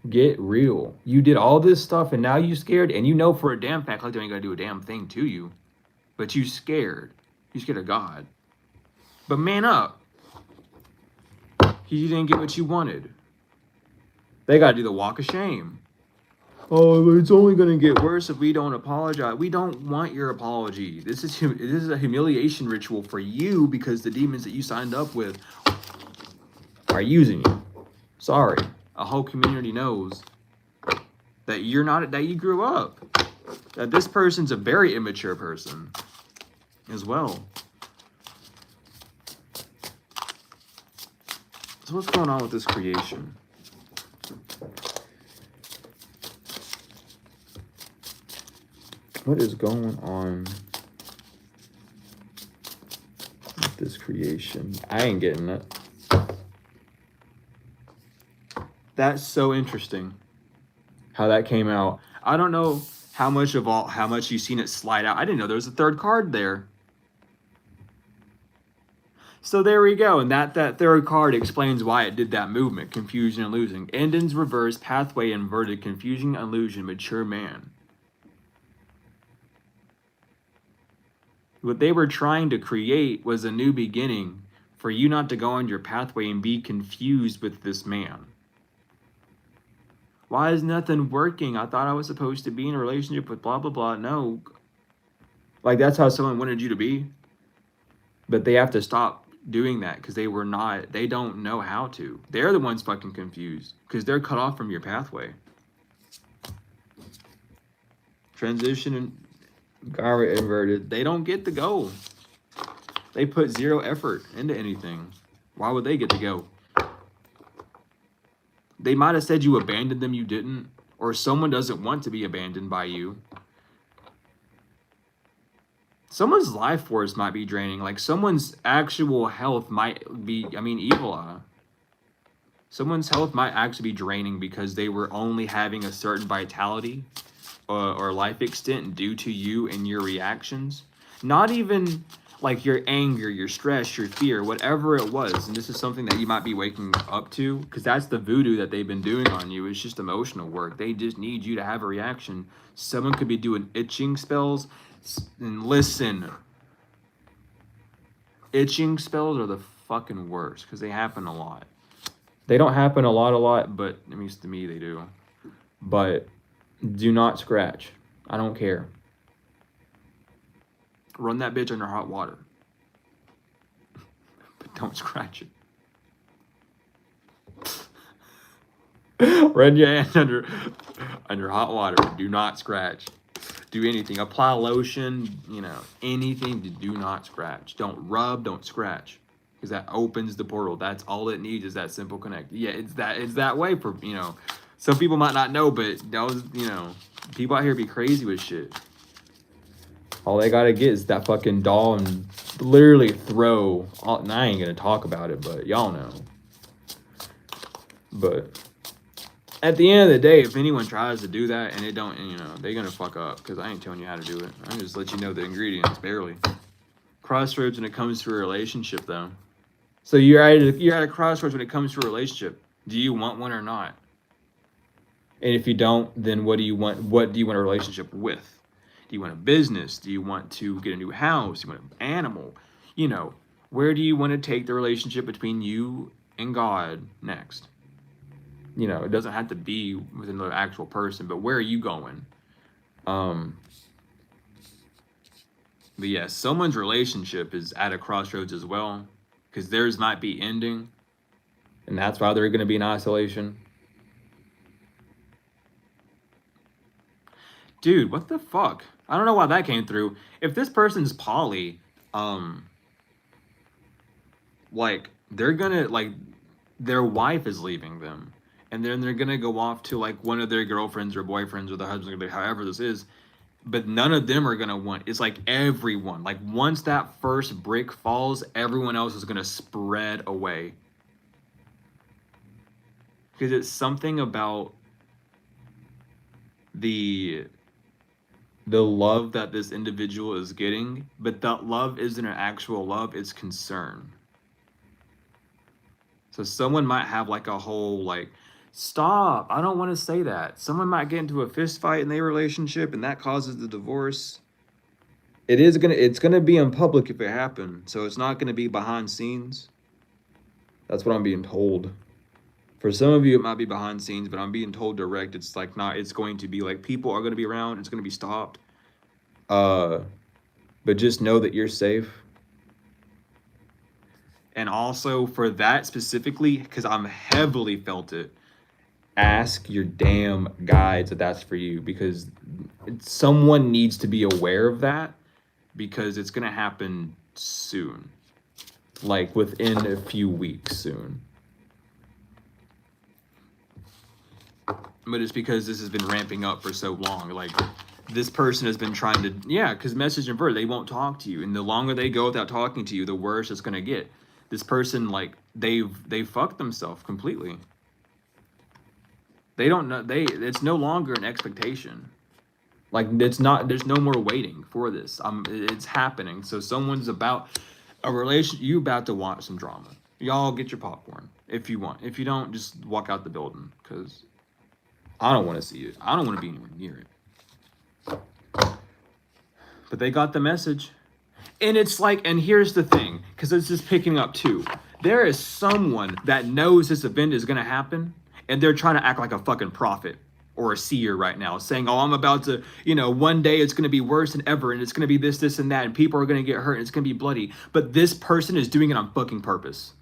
Get real. You did all this stuff and now you scared, and you know for a damn fact like they ain't gonna do a damn thing to you. But you scared. You scared of God. But man up. You didn't get what you wanted. They gotta do the walk of shame. Oh, it's only gonna get worse if we don't apologize. We don't want your apology. This is a humiliation ritual for you because the demons that you signed up with are using you. Sorry. A whole community knows that you grew up. That this person's a very immature person as well. So what's going on with this creation? What is going on with this creation? I ain't getting it. That's so interesting how that came out. I don't know how much you've seen it slide out. I didn't know there was a third card there. So there we go. And that third card explains why it did that movement. Confusion and losing. Endings reverse, pathway inverted, confusion, illusion, mature man. What they were trying to create was a new beginning for you not to go on your pathway and be confused with this man. Why is nothing working? I thought I was supposed to be in a relationship with blah, blah, blah. No. Like, that's how someone wanted you to be. But they have to stop doing that because they don't know how to. They're the ones fucking confused because they're cut off from your pathway. Transition and Gara inverted. They don't get to go. They put zero effort into anything. Why would they get to go? They might have said you abandoned them, you didn't. Or someone doesn't want to be abandoned by you. Someone's life force might be draining. Like, someone's actual health might be, evil. Someone's health might actually be draining because they were only having a certain vitality or life extent due to you and your reactions. Not even like your anger, your stress, your fear, whatever it was. And this is something that you might be waking up to because that's the voodoo that they've been doing on you. It's just emotional work. They just need you to have a reaction. Someone could be doing itching spells. And listen, itching spells are the fucking worst because they happen a lot. They don't happen a lot, but at least to me they do. But do not scratch. I don't care. Run that bitch under hot water. But don't scratch it. Run your hand under hot water. Do not scratch. Do anything. Apply lotion, anything to do not scratch. Don't rub, don't scratch. Because that opens the portal. That's all it needs is that simple connect. Yeah, it's that way for, some people might not know, but those, people out here be crazy with shit. All they gotta get is that fucking doll and literally throw. And I ain't gonna talk about it, but y'all know. But at the end of the day, if anyone tries to do that and it don't, they're gonna fuck up because I ain't telling you how to do it. I just let you know the ingredients, barely. Crossroads when it comes to a relationship, though. So you're at a crossroads when it comes to a relationship. Do you want one or not? And if you don't, then what do you want? What do you want a relationship with? Do you want a business? Do you want to get a new house? Do you want an animal? Where do you want to take the relationship between you and God next? It doesn't have to be with another actual person, but where are you going? But yeah, someone's relationship is at a crossroads as well, because theirs might be ending, and that's why they're going to be in isolation. Dude, what the fuck? I don't know why that came through. If this person's poly, they're gonna, their wife is leaving them. And then they're going to go off to, one of their girlfriends or boyfriends or their husband, however this is. But none of them are going to want. It's like everyone. Once that first brick falls, everyone else is going to spread away. Because it's something about the love that this individual is getting. But that love isn't an actual love. It's concern. So someone might have, a whole, stop, I don't want to say that. Someone might get into a fist fight in their relationship and that causes the divorce. It's gonna be in public if it happens. So it's not gonna be behind scenes. That's what I'm being told. For some of you, it might be behind scenes, but I'm being told direct. It's it's going to be people are gonna be around, it's gonna be stopped. But just know that you're safe. And also for that specifically, because I'm heavily felt it, ask your damn guides if that's for you, because someone needs to be aware of that, because it's going to happen soon, within a few weeks soon. but it's because this has been ramping up for so long. Like, this person has been trying to, yeah, because message inverted, they won't talk to you, and the longer they go without talking to you, the worse it's gonna get. This person, like, they fucked themselves completely. They don't know, it's no longer an expectation. Like, it's not, there's no more waiting for this. It's happening. So someone's about a relation, you about to watch some drama. Y'all get your popcorn if you want. If you don't, just walk out the building, because I don't want to see it. I don't want to be anywhere near it. But they got the message. And it's like, and here's the thing, because it's just picking up too. There is someone that knows this event is going to happen, and they're trying to act like a fucking prophet or a seer right now, saying, oh, I'm about to, one day it's going to be worse than ever, and it's going to be this, this, and that, and people are going to get hurt, and it's going to be bloody. But this person is doing it on fucking purpose.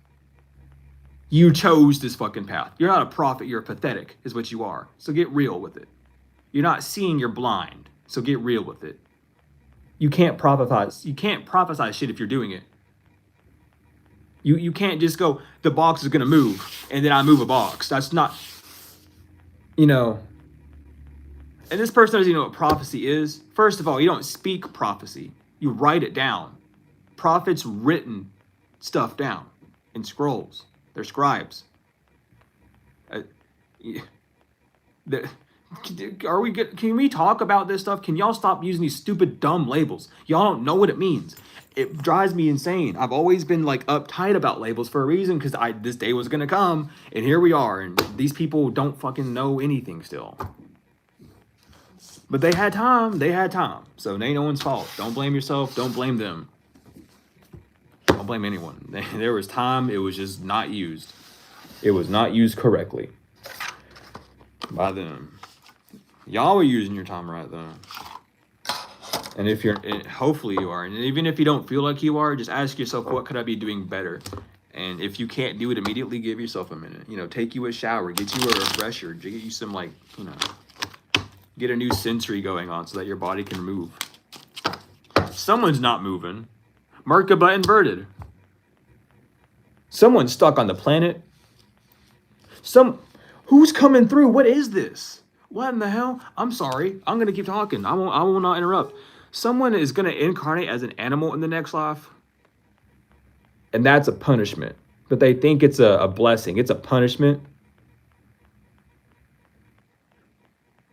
You chose this fucking path. You're not a prophet, you're pathetic, is what you are. So get real with it. You're not seeing, you're blind. So get real with it. You can't prophesize. You can't prophesy shit if you're doing it. You can't just go, the box is going to move, and then I move a box. That's not, And this person doesn't even know what prophecy is. First of all, you don't speak prophecy. You write it down. Prophets written stuff down in scrolls. They're scribes. Are we good? Can we talk about this stuff? Can y'all stop using these stupid, dumb labels? Y'all don't know what it means. It drives me insane. I've always been like uptight about labels for a reason, because this day was gonna come, and here we are, and these people don't fucking know anything still. But they had time. They had time. So it ain't no one's fault. Don't blame yourself. Don't blame them. Don't blame anyone. There was time. It was just not used. It was not used correctly by them. Y'all were using your time right though. And if you're, hopefully you are. And even if you don't feel like you are, just ask yourself, what could I be doing better? And if you can't do it immediately, give yourself a minute. Take you a shower, get you a refresher, get you some get a new sensory going on so that your body can move. Someone's not moving. Merkaba inverted. Someone's stuck on the planet. Who's coming through? What is this? What in the hell? I'm sorry. I'm gonna keep talking. I will not interrupt. Someone is gonna incarnate as an animal in the next life, and that's a punishment. But they think it's a blessing. It's a punishment.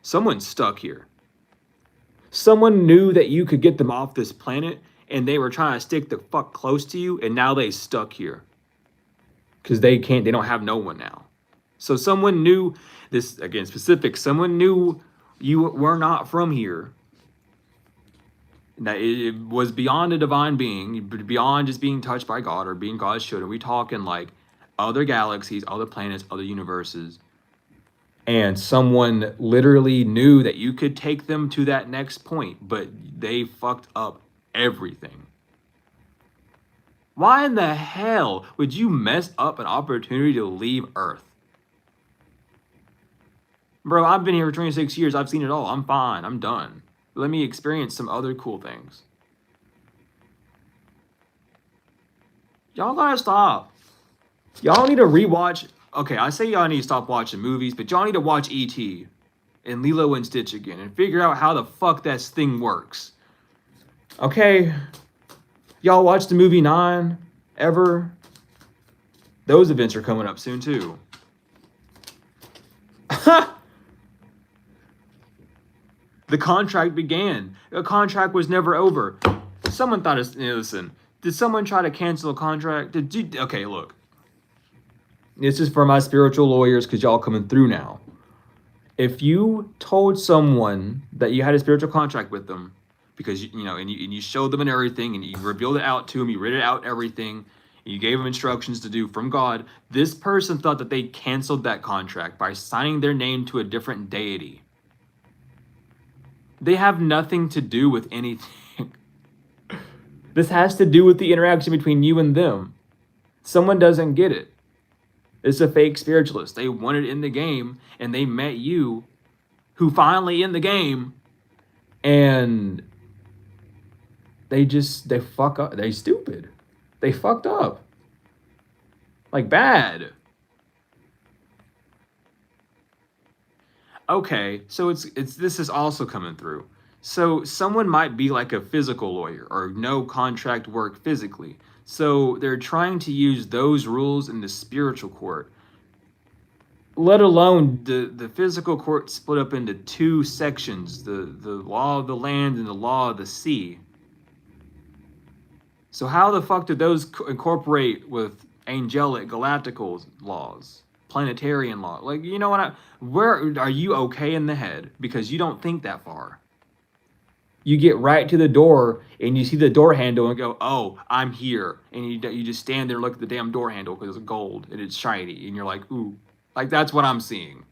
Someone's stuck here. Someone knew that you could get them off this planet, and they were trying to stick the fuck close to you, and now they stuck here. Because they don't have no one now. So someone knew this, again, specific, someone knew you were not from here. That it was beyond a divine being, beyond just being touched by God or being God's children. We talking like other galaxies, other planets, other universes. And someone literally knew that you could take them to that next point, but they fucked up everything. Why in the hell would you mess up an opportunity to leave Earth? Bro, I've been here for 26 years. I've seen it all. I'm fine. I'm done. Let me experience some other cool things. Y'all gotta stop. Y'all need to rewatch. Okay, I say y'all need to stop watching movies, but y'all need to watch E.T. and Lilo and Stitch again and figure out how the fuck that thing works. Okay? Y'all watch the movie 9 ever? Those events are coming up soon too. The contract began. The contract was never over. Someone thought, listen, did someone try to cancel a contract? Okay, look. This is for my spiritual lawyers, because y'all coming through now. If you told someone that you had a spiritual contract with them, because and you showed them and everything, and you revealed it out to them, you read it out everything, and you gave them instructions to do from God, this person thought that they canceled that contract by signing their name to a different deity. They have nothing to do with anything. This has to do with the interaction between you and them. Someone doesn't get it. It's a fake spiritualist. They wanted in the game, and they met you, who finally in the game, and they fuck up. They stupid. They fucked up. Like bad. Okay, so it's this is also coming through. So someone might be like a physical lawyer or no contract work physically. So they're trying to use those rules in the spiritual court. Let alone the physical court split up into two sections, the law of the land and the law of the sea. So how the fuck did those incorporate with angelic galactical laws, planetarian law? Like, you know what? Where are you okay in the head? Because you don't think that far. You get right to the door and you see the door handle and go, "Oh, I'm here," and you just stand there and look at the damn door handle because it's gold and it's shiny, and you're like, "Ooh," like that's what I'm seeing.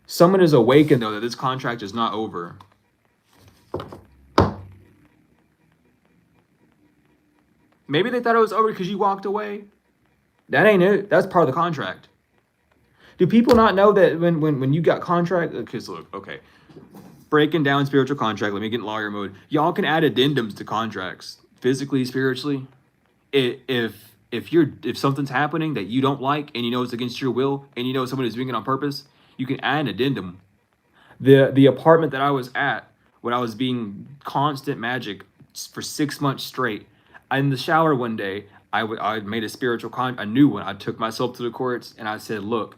Someone is awakened though that this contract is not over. Maybe they thought it was over because you walked away. That ain't it. That's part of the contract. Do people not know that when you got contract? Because look, okay, breaking down spiritual contract. Let me get in lawyer mode. Y'all can add addendums to contracts, physically, spiritually. If something's happening that you don't like and you know it's against your will and you know someone is doing it on purpose, you can add an addendum. The apartment that I was at when I was being constant magic for 6 months straight. In the shower one day, I made a spiritual a new one. I took myself to the courts and I said, "Look,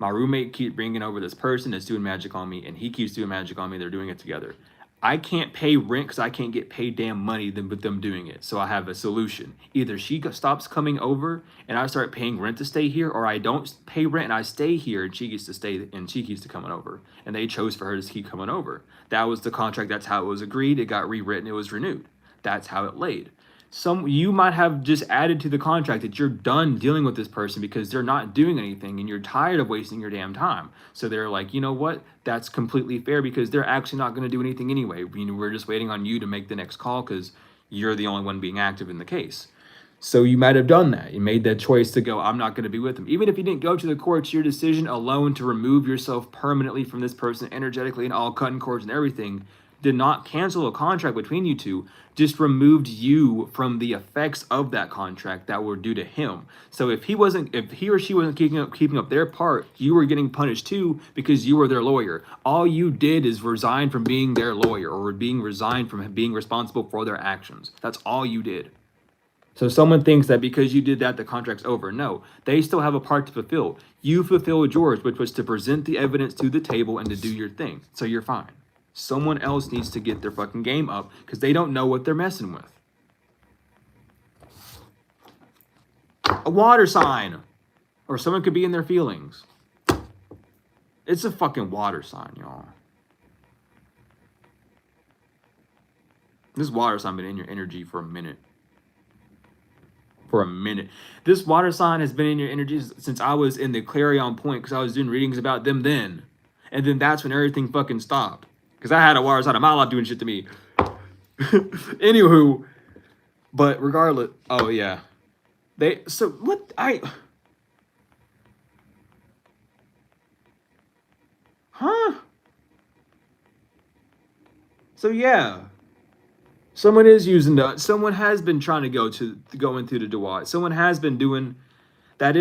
my roommate keep bringing over this person that's doing magic on me, and he keeps doing magic on me. They're doing it together. I can't pay rent because I can't get paid damn money with them doing it. So I have a solution. Either she stops coming over and I start paying rent to stay here, or I don't pay rent and I stay here and she gets to stay and she keeps to coming over." And they chose for her to keep coming over. That was the contract. That's how it was agreed. It got rewritten. It was renewed. That's how it laid. You might have just added to the contract that you're done dealing with this person because they're not doing anything and you're tired of wasting your damn time. So they're like, "You know what? That's completely fair because they're actually not going to do anything anyway. We're just waiting on you to make the next call because you're the only one being active in the case." So you might have done that. You made that choice to go, "I'm not going to be with them." Even if you didn't go to the courts, your decision alone to remove yourself permanently from this person energetically and all cutting cords and everything did not cancel a contract between you two, just removed you from the effects of that contract that were due to him. So if he or she wasn't keeping up their part, you were getting punished too because you were their lawyer. All you did is resign from being their lawyer or resigned from being responsible for their actions. That's all you did. So someone thinks that because you did that, the contract's over. No, they still have a part to fulfill. You fulfilled yours, which was to present the evidence to the table and to do your thing. So you're fine. Someone else needs to get their fucking game up because they don't know what they're messing with. A water sign. Or someone could be in their feelings. It's a fucking water sign, y'all. This water sign been in your energy for a minute. This water sign has been in your energy since I was in the Clarion Point because I was doing readings about them then. And then that's when everything fucking stopped. Because I had a water sign of my life doing shit to me. Anywho, but regardless, oh yeah. So yeah. Someone has been trying to go into the Dewat. Someone has been doing that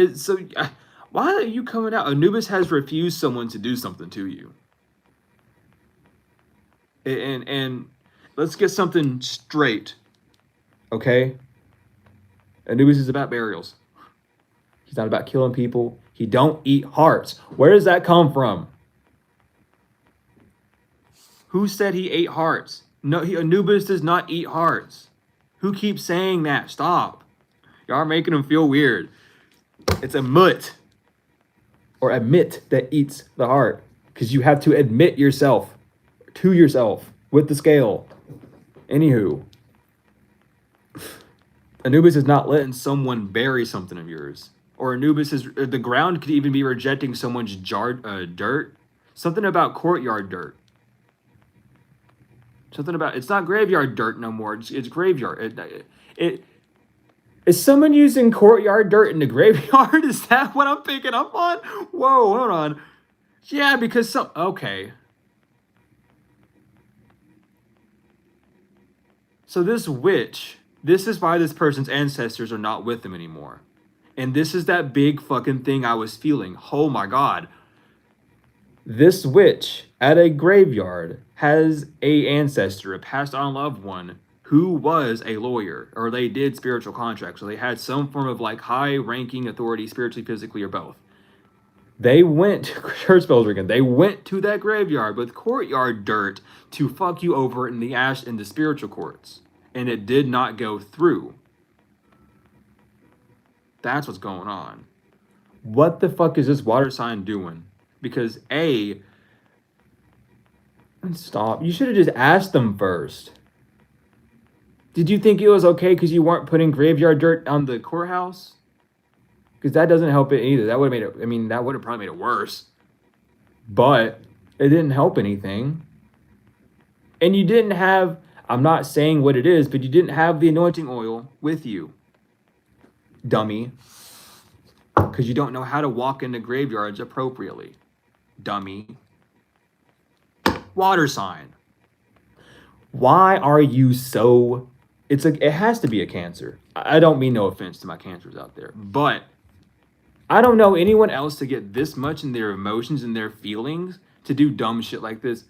why are you coming out? Anubis has refused someone to do something to you. And let's get something straight, okay? Anubis is about burials. He's not about killing people. He don't eat hearts. Where does that come from? Who said he ate hearts? No, Anubis does not eat hearts. Who keeps saying that? Stop. Y'all are making him feel weird. It's a mut. Or a mit that eats the heart. Because you have to admit yourself to yourself with the scale. Anywho, Anubis is not letting someone bury something of yours. Or the ground could even be rejecting someone's dirt. Something about courtyard dirt. It's not graveyard dirt no more. It's graveyard. Is someone using courtyard dirt in the graveyard? Is that what I'm picking up on? Whoa, hold on. Yeah, because okay. So this witch, this is why this person's ancestors are not with them anymore. And this is that big fucking thing I was feeling. Oh my God. This witch at a graveyard has a ancestor, a passed on loved one, who was a lawyer, or they did spiritual contracts, so they had some form of like high ranking authority, spiritually, physically, or both. They went, church bells ringing, they went to that graveyard with courtyard dirt to fuck you over in the spiritual courts. And it did not go through. That's what's going on. What the fuck is this water sign doing? Because stop. You should have just asked them first. Did you think it was okay because you weren't putting graveyard dirt on the courthouse? Because that doesn't help it either. That would have made it, I mean, that would have probably made it worse. But it didn't help anything. And you didn't have, I'm not saying what it is, but you didn't have the anointing oil with you. Dummy. Because you don't know how to walk into graveyards appropriately. Dummy. Water sign. Why are you so... it has to be a Cancer. I don't mean no offense to my Cancers out there, but I don't know anyone else to get this much in their emotions and their feelings to do dumb shit like this.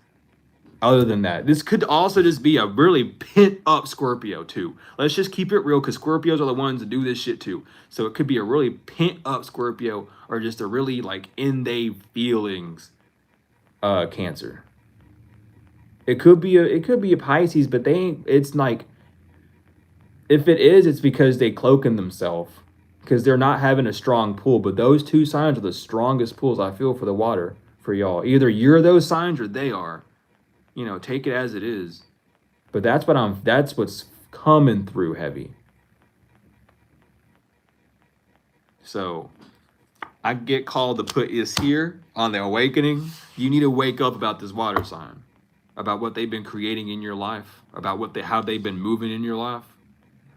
Other than that, this could also just be a really pent up Scorpio too. Let's just keep it real, because Scorpios are the ones that do this shit too. So it could be a really pent up Scorpio, or just a really like in they feelings Cancer. It could be a Pisces, but they ain't. It's like, if it is, it's because they cloak in themselves, because they're not having a strong pull. But those two signs are the strongest pulls I feel for the water for y'all. Either you're those signs or they are. You know, take it as it is. But that's what's coming through heavy. So I get called to put is here on the awakening. You need to wake up about this water sign, about what they've been creating in your life, about how they've been moving in your life,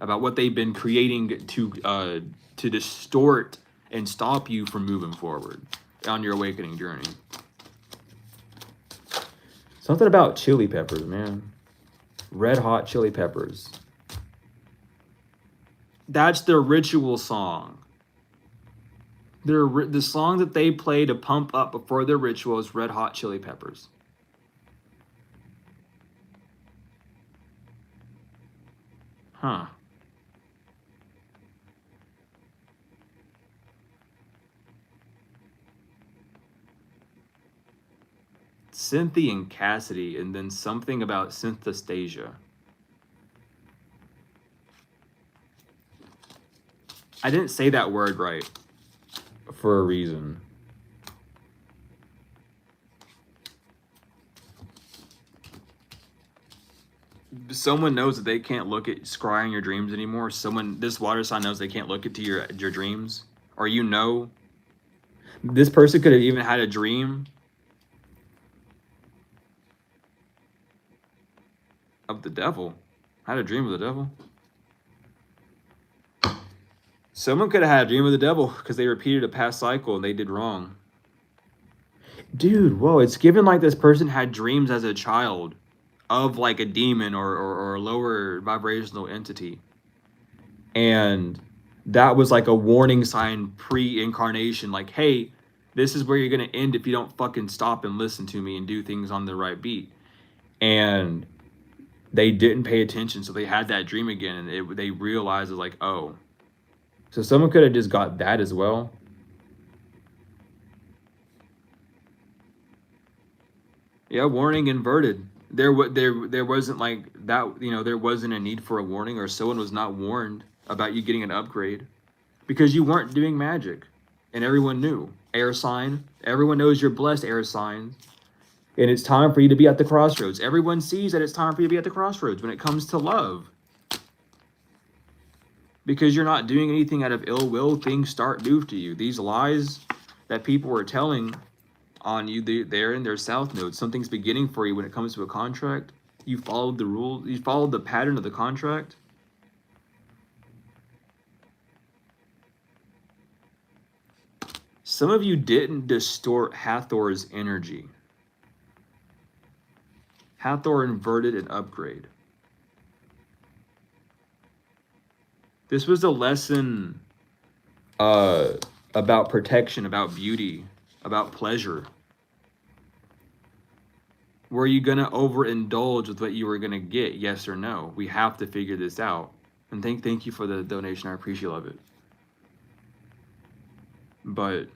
about what they've been creating to distort and stop you from moving forward on your awakening journey. Something about chili peppers, man. Red Hot Chili Peppers. That's their ritual song. The song that they play to pump up before their ritual is Red Hot Chili Peppers. Huh. Cynthia and Cassidy, and then something about synesthesia. I didn't say that word right for a reason. Someone knows that they can't look at scrying your dreams anymore. This water sign knows they can't look into your dreams. Or you know, this person could have even had a dream of the devil. Had a dream of the devil. Someone could have had a dream of the devil because they repeated a past cycle and they did wrong. Dude, whoa, it's given like this person had dreams as a child of like a demon or a lower vibrational entity. And that was like a warning sign pre-incarnation, like, hey, this is where you're going to end if you don't fucking stop and listen to me and do things on the right beat. And they didn't pay attention, so they had that dream again, and they realized, like, oh. So someone could have just got that as well. Yeah, warning inverted. There wasn't like that, you know, there wasn't a need for a warning, or someone was not warned about you getting an upgrade because you weren't doing magic, and everyone knew. Air sign, everyone knows you're blessed, air signs. And it's time for you to be at the crossroads. Everyone sees that it's time for you to be at the crossroads when it comes to love. Because you're not doing anything out of ill will, things start due to you. These lies that people were telling on you, they're in their south node. Something's beginning for you when it comes to a contract. You followed the rules. You followed the pattern of the contract. Some of you didn't distort Hathor's energy. Hathor inverted an upgrade. This was a lesson about protection, about beauty, about pleasure. Were you going to overindulge with what you were going to get? Yes or no? We have to figure this out. And thank you for the donation. I appreciate it. But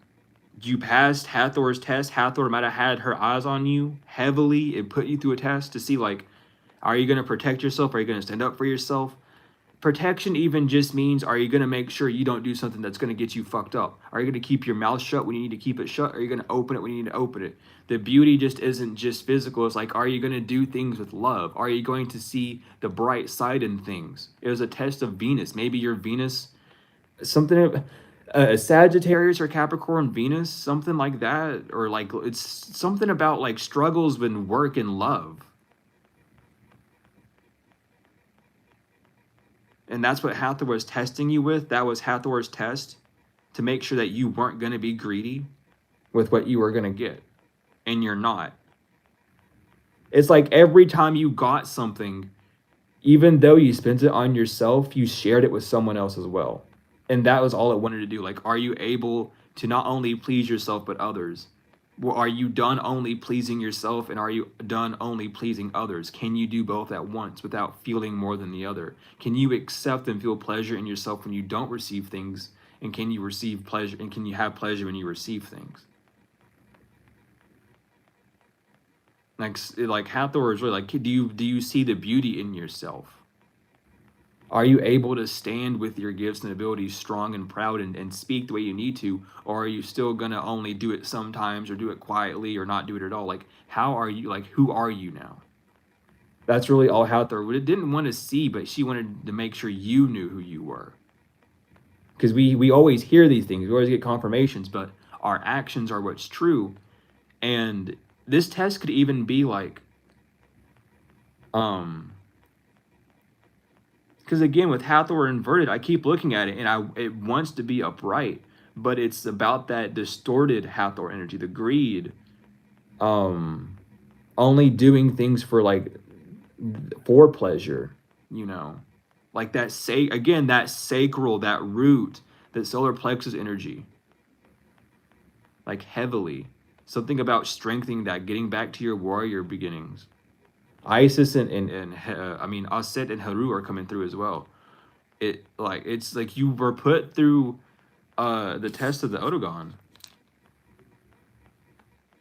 you passed Hathor's test. Hathor might have had her eyes on you heavily and put you through a test to see, like, are you going to protect yourself? Are you going to stand up for yourself? Protection even just means, are you going to make sure you don't do something that's going to get you fucked up? Are you going to keep your mouth shut when you need to keep it shut? Are you going to open it when you need to open it? The beauty just isn't just physical. It's like, are you going to do things with love? Are you going to see the bright side in things? It was a test of Venus. Maybe your Venus, something, a Sagittarius or Capricorn Venus, something like that. Or like, it's something about like struggles with work and love. And that's what Hathor was testing you with. That was Hathor's test, to make sure that you weren't going to be greedy with what you were going to get. And you're not. It's like every time you got something, even though you spent it on yourself, you shared it with someone else as well. And that was all it wanted to do. Like, are you able to not only please yourself, but others? Are you done only pleasing yourself, and are you done only pleasing others? Can you do both at once without feeling more than the other? Can you accept and feel pleasure in yourself when you don't receive things? And can you receive pleasure, and can you have pleasure when you receive things? Like Hathor is really like, do you see the beauty in yourself? Are you able to stand with your gifts and abilities strong and proud and speak the way you need to? Or are you still going to only do it sometimes, or do it quietly, or not do it at all? Like, how are you? Like, who are you now? That's really all Hathor didn't want to see, but she wanted to make sure you knew who you were. Because we always hear these things. We always get confirmations, but our actions are what's true. And this test could even be like, because again, with Hathor inverted, I keep looking at it, and it wants to be upright, but it's about that distorted Hathor energy, the greed, only doing things for pleasure, like that that sacral, that root, that solar plexus energy, like heavily, something about strengthening that, getting back to your warrior beginnings. Isis and Aset and Haru are coming through as well. It's like you were put through the test of the Odogon.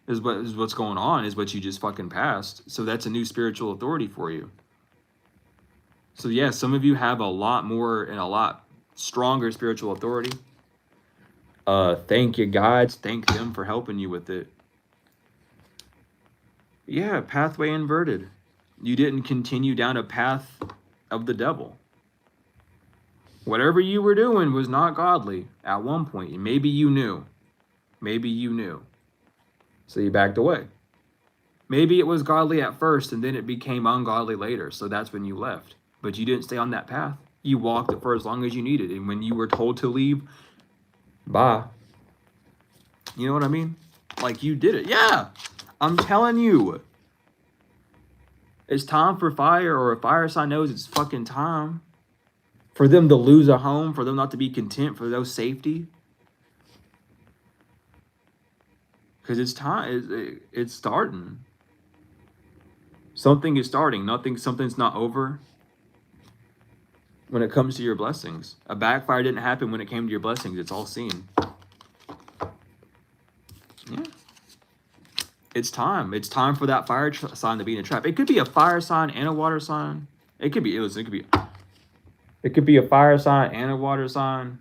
Is what's going on, is what you just fucking passed. So that's a new spiritual authority for you. So yeah, some of you have a lot more and a lot stronger spiritual authority. Thank you, guides. Thank them for helping you with it. Yeah, pathway inverted. You didn't continue down a path of the devil. Whatever you were doing was not godly at one point. And maybe you knew. Maybe you knew. So you backed away. Maybe it was godly at first, and then it became ungodly later. So that's when you left. But you didn't stay on that path. You walked it for as long as you needed. And when you were told to leave, bye. You know what I mean? Like, you did it. Yeah, I'm telling you. It's time for fire, or a fire sign knows it's fucking time for them to lose a home, for them not to be content, for no safety. Because it's time. It's starting. Something is starting. Something's not over. When it comes to your blessings, a backfire didn't happen when it came to your blessings. It's all seen. Yeah. It's time. It's time for that fire sign to be in a trap. It could be a fire sign and a water sign. It could be a fire sign and a water sign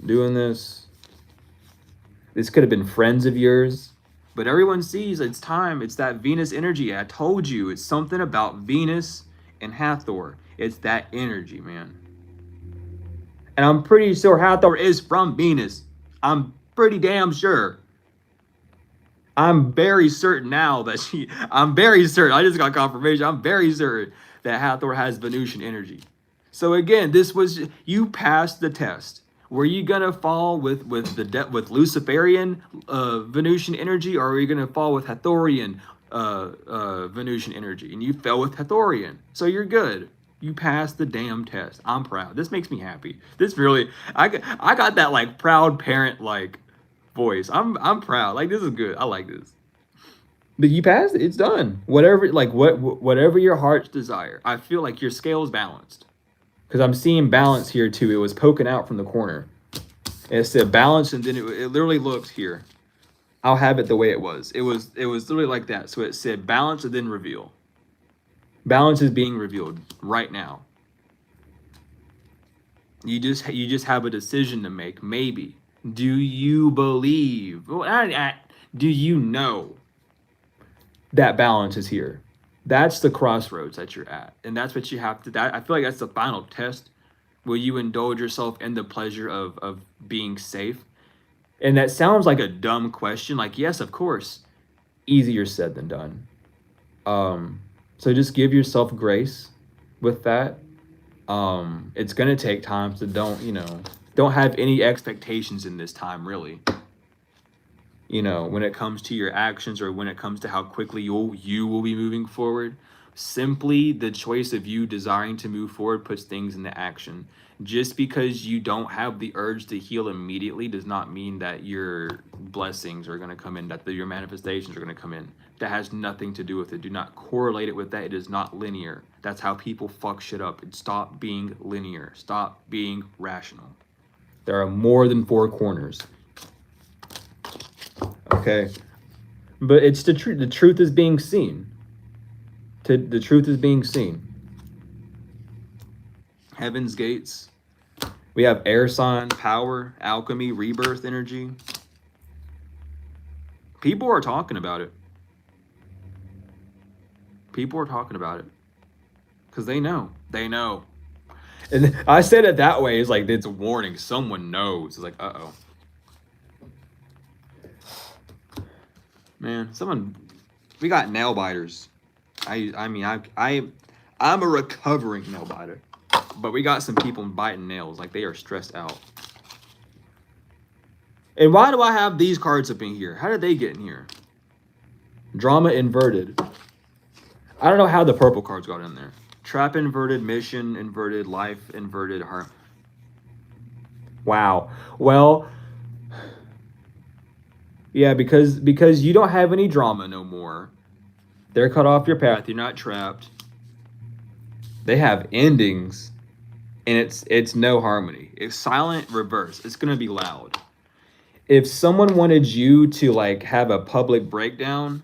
doing this. This could have been friends of yours. But everyone sees it's time. It's that Venus energy. I told you. It's something about Venus and Hathor. It's that energy, man. And I'm pretty sure Hathor is from Venus. I'm pretty damn sure. I'm very certain now that I'm very certain. I just got confirmation. I'm very certain that Hathor has Venusian energy. So again, you passed the test. Were you gonna fall with Luciferian Venusian energy, or are you gonna fall with Hathorian Venusian energy? And you fell with Hathorian, so you're good. You passed the damn test. I'm proud. This makes me happy. This really, I got that like proud parent like voice. I'm proud. Like, this is good. I like this. But you passed it. It's done. Whatever, like whatever your heart's desire. I feel like your scale is balanced because I'm seeing balance here too. It was poking out from the corner. And it said balance, and then it literally looked here. I'll have it the way it was. It was literally like that. So it said balance and then reveal. Balance is being revealed right now. You just have a decision to make. Maybe. Do you believe? Do you know that balance is here? That's the crossroads that you're at, and that's what you have to. I feel like that's the final test. Will you indulge yourself in the pleasure of being safe? And that sounds like a dumb question. Like, yes, of course, easier said than done. So just give yourself grace with that. It's gonna take time, so don't have any expectations in this time, really. When it comes to your actions or when it comes to how quickly you will be moving forward, simply the choice of you desiring to move forward puts things into action. Just because you don't have the urge to heal immediately does not mean that your blessings are going to come in, that your manifestations are going to come in. That has nothing to do with it. Do not correlate it with that. It is not linear. That's how people fuck shit up. Stop being linear. Stop being rational. There are more than four corners. Okay, but it's the truth. The truth is being seen. The truth is being seen. Heaven's gates. We have air sign, power, alchemy, rebirth energy. People are talking about it. People are talking about it because they know. They know. And I said it that way. It's like it's a warning. Someone knows. It's like, uh-oh. Man, we got nail biters. I'm a recovering nail biter, but we got some people biting nails like they are stressed out. And why do I have these cards up in here? How did they get in here? Drama inverted. I don't know how the purple cards got in there. Trap inverted, mission inverted, life inverted, heart. Wow. Well, yeah, because you don't have any drama no more. They're cut off your path. You're not trapped. They have endings, and it's no harmony. It's silent reverse. It's gonna be loud. If someone wanted you to like have a public breakdown,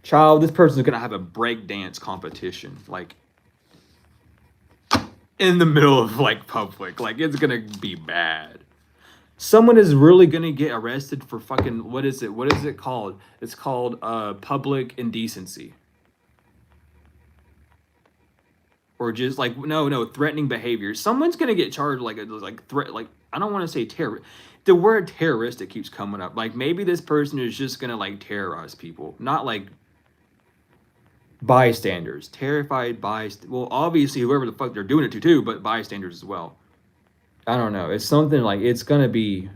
child, this person's gonna have a break dance competition, like in the middle of like public. Like it's gonna be bad. Someone is really gonna get arrested for fucking what is it called? It's called public indecency. Or just like no threatening behavior. Someone's gonna get charged like threat, like I don't want to say terror. The word terroristic keeps coming up. Like maybe this person is just gonna like terrorize people, not like bystanders. Terrified well, obviously whoever the fuck they're doing it to too, but bystanders as well. I don't know. It's something like it's gonna be.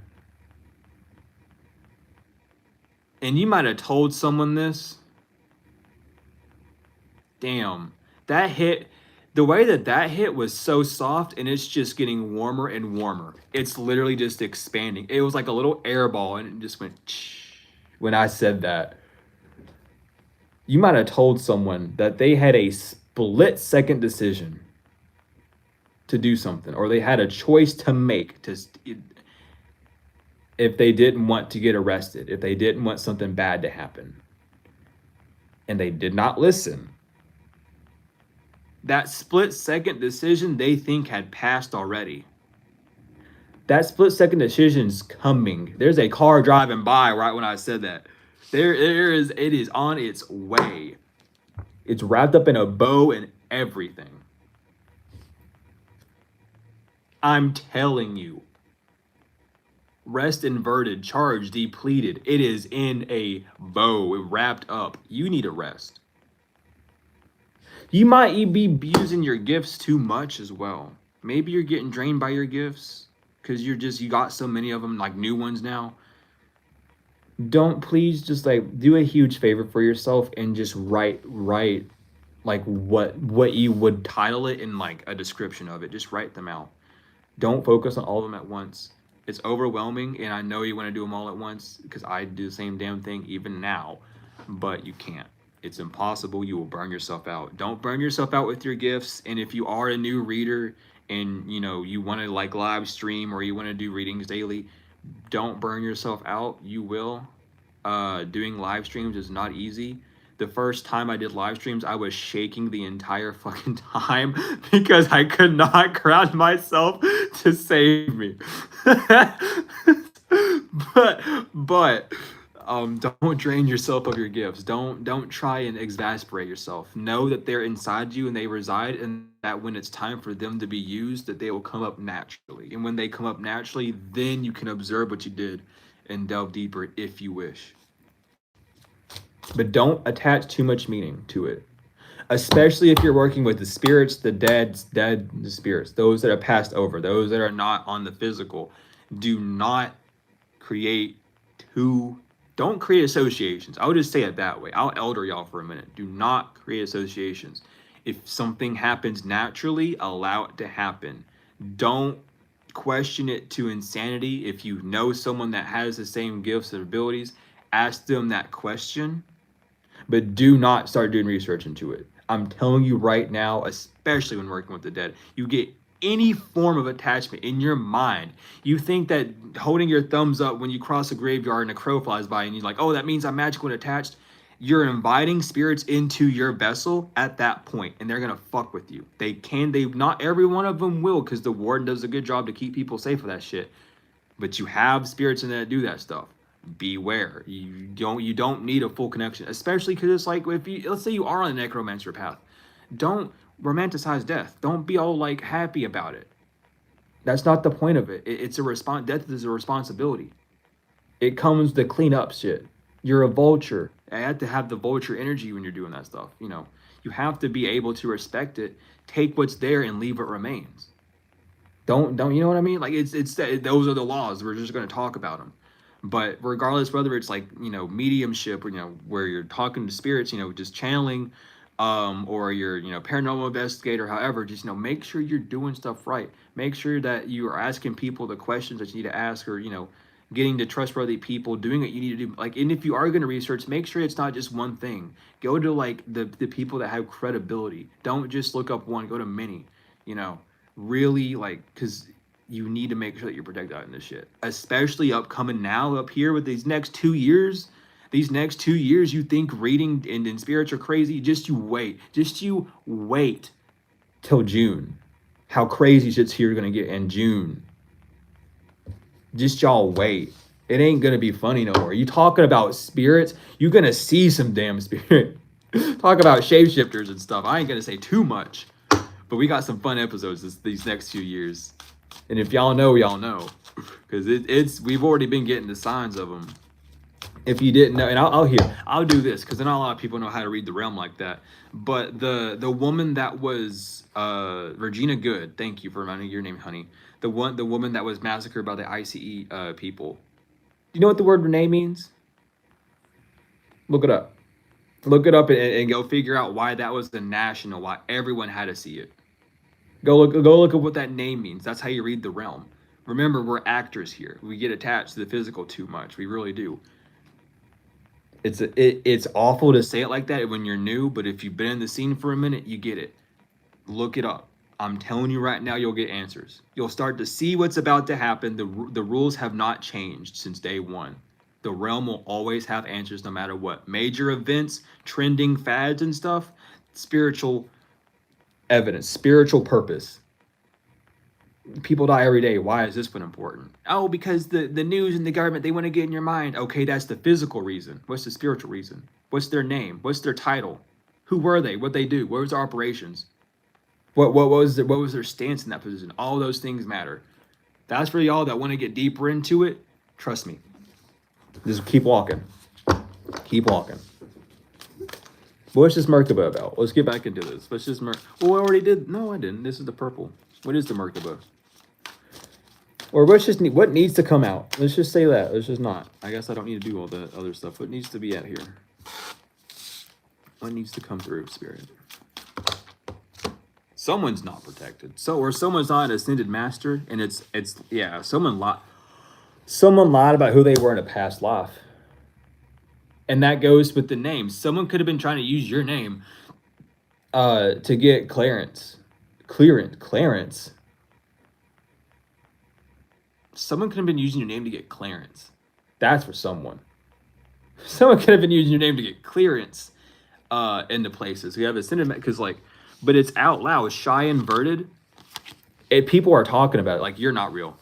And you might have told someone this. Damn, that hit. The way that hit was so soft, and it's just getting warmer and warmer. It's literally just expanding. It was like a little air ball, and it just went when I said that. You might have told someone that they had a split-second decision to do something, or they had a choice to make if they didn't want to get arrested, if they didn't want something bad to happen, and they did not listen. That split-second decision they think had passed already. That split-second decision's coming. There's a car driving by right when I said that. It is on its way. It's wrapped up in a bow and everything. I'm telling you. Rest inverted, charge depleted. It is in a bow, wrapped up. You need a rest. You might be using your gifts too much as well. Maybe you're getting drained by your gifts because you got so many of them, like new ones now. Don't please just like do a huge favor for yourself and just write like what you would title it in like a description of it. Just write them out. Don't focus on all of them at once. It's overwhelming, and I know you want to do them all at once because I do the same damn thing even now. but you can't. It's impossible. You will burn yourself out. Don't burn yourself out with your gifts. And if you are a new reader and you want to like live stream or you want to do readings daily, don't burn yourself out. You will. Doing live streams is not easy. The first time I did live streams, I was shaking the entire fucking time because I could not ground myself to save me. but don't drain yourself of your gifts. Don't try and exasperate yourself. Know that they're inside you and they reside, and that when it's time for them to be used, that they will come up naturally. And when they come up naturally, then you can observe what you did and delve deeper if you wish. But don't attach too much meaning to it, especially if you're working with the spirits, the dead spirits, those that have passed over, those that are not on the physical. Do not don't create associations. I would just say it that way. I'll elder y'all for a minute. Do not create associations. If something happens naturally, allow it to happen. Don't question it to insanity. If you know someone that has the same gifts and abilities, ask them that question, but do not start doing research into it. I'm telling you right now, especially when working with the dead, you get any form of attachment in your mind. You think that holding your thumbs up when you cross a graveyard and a crow flies by and you're like, oh, that means I'm magical and attached. You're inviting spirits into your vessel at that point, and they're gonna fuck with you. They not every one of them will, because the warden does a good job to keep people safe with that shit. But you have spirits in there that do that stuff. Beware. You don't need a full connection, especially because it's like, let's say you are on the necromancer path, don't romanticize death. Don't be all like happy about it. That's not the point of it. It's a death is a responsibility. It comes to clean up shit. You're a vulture. I have to have the vulture energy when you're doing that stuff. You have to be able to respect it, take what's there and leave what remains. Don't you know what I mean? Like it's those are the laws. We're just going to talk about them. But regardless, whether it's like, mediumship, or, where you're talking to spirits, just channeling, or you're, paranormal investigator, however, just, make sure you're doing stuff right. Make sure that you are asking people the questions that you need to ask, or, getting to trustworthy people, doing what you need to do. Like, and if you are going to research, make sure it's not just one thing. Go to like the people that have credibility. Don't just look up one, go to many, really, like, because you need to make sure that you're protected out in this shit, especially upcoming now up here with these next 2 years. These next 2 years, you think reading and spirits are crazy. Just you wait till June. How crazy shit's here gonna get in June. Just y'all wait. It ain't gonna be funny no more. You talking about spirits, you're gonna see some damn spirit. Talk about shapeshifters and stuff. I ain't gonna say too much, but we got some fun episodes these next few years. And if y'all know, because we've already been getting the signs of them. If you didn't know, and I'll do this, because not a lot of people know how to read the realm like that. But the woman that was Regina Good, thank you for reminding your name, honey. The woman that was massacred by the ICE people. Do you know what the word Renee means? Look it up. Look it up and go figure out why that was the national, why everyone had to see it. Go look at what that name means. That's how you read the realm. Remember, we're actors here. We get attached to the physical too much. We really do. It's awful to say it like that when you're new, but if you've been in the scene for a minute, you get it. Look it up. I'm telling you right now, you'll get answers. You'll start to see what's about to happen. The rules have not changed since day one. The realm will always have answers no matter what. Major events, trending fads and stuff, spiritual evidence, spiritual purpose. People die every day. Why is this one important? Oh, because the news and the government, they want to get in your mind. Okay, that's the physical reason. What's the spiritual reason? What's their name? What's their title? Who were they? What they do? What was their operations? What was their stance in that position? All those things matter. That's for y'all that want to get deeper into it. Trust me. Just keep walking. Keep walking. What's this Merkaba about? Let's get back into this. What's this Oh, I already did. No, I didn't. This is the purple. What is the Merkaba? Or what needs to come out? Let's just say that. Let's just not. I guess I don't need to do all the other stuff. What needs to be out here? What needs to come through, Spirit? Someone's not protected. Or someone's not an ascended master, and someone lied about who they were in a past life. And that goes with the name. Someone could have been trying to use your name to get clearance. Clarence. Someone could have been using your name to get clearance. That's for someone. Someone could have been using your name to get clearance into places. We have a sentiment because like, but it's out loud. Shy inverted. People are talking about it. Like, you're not real.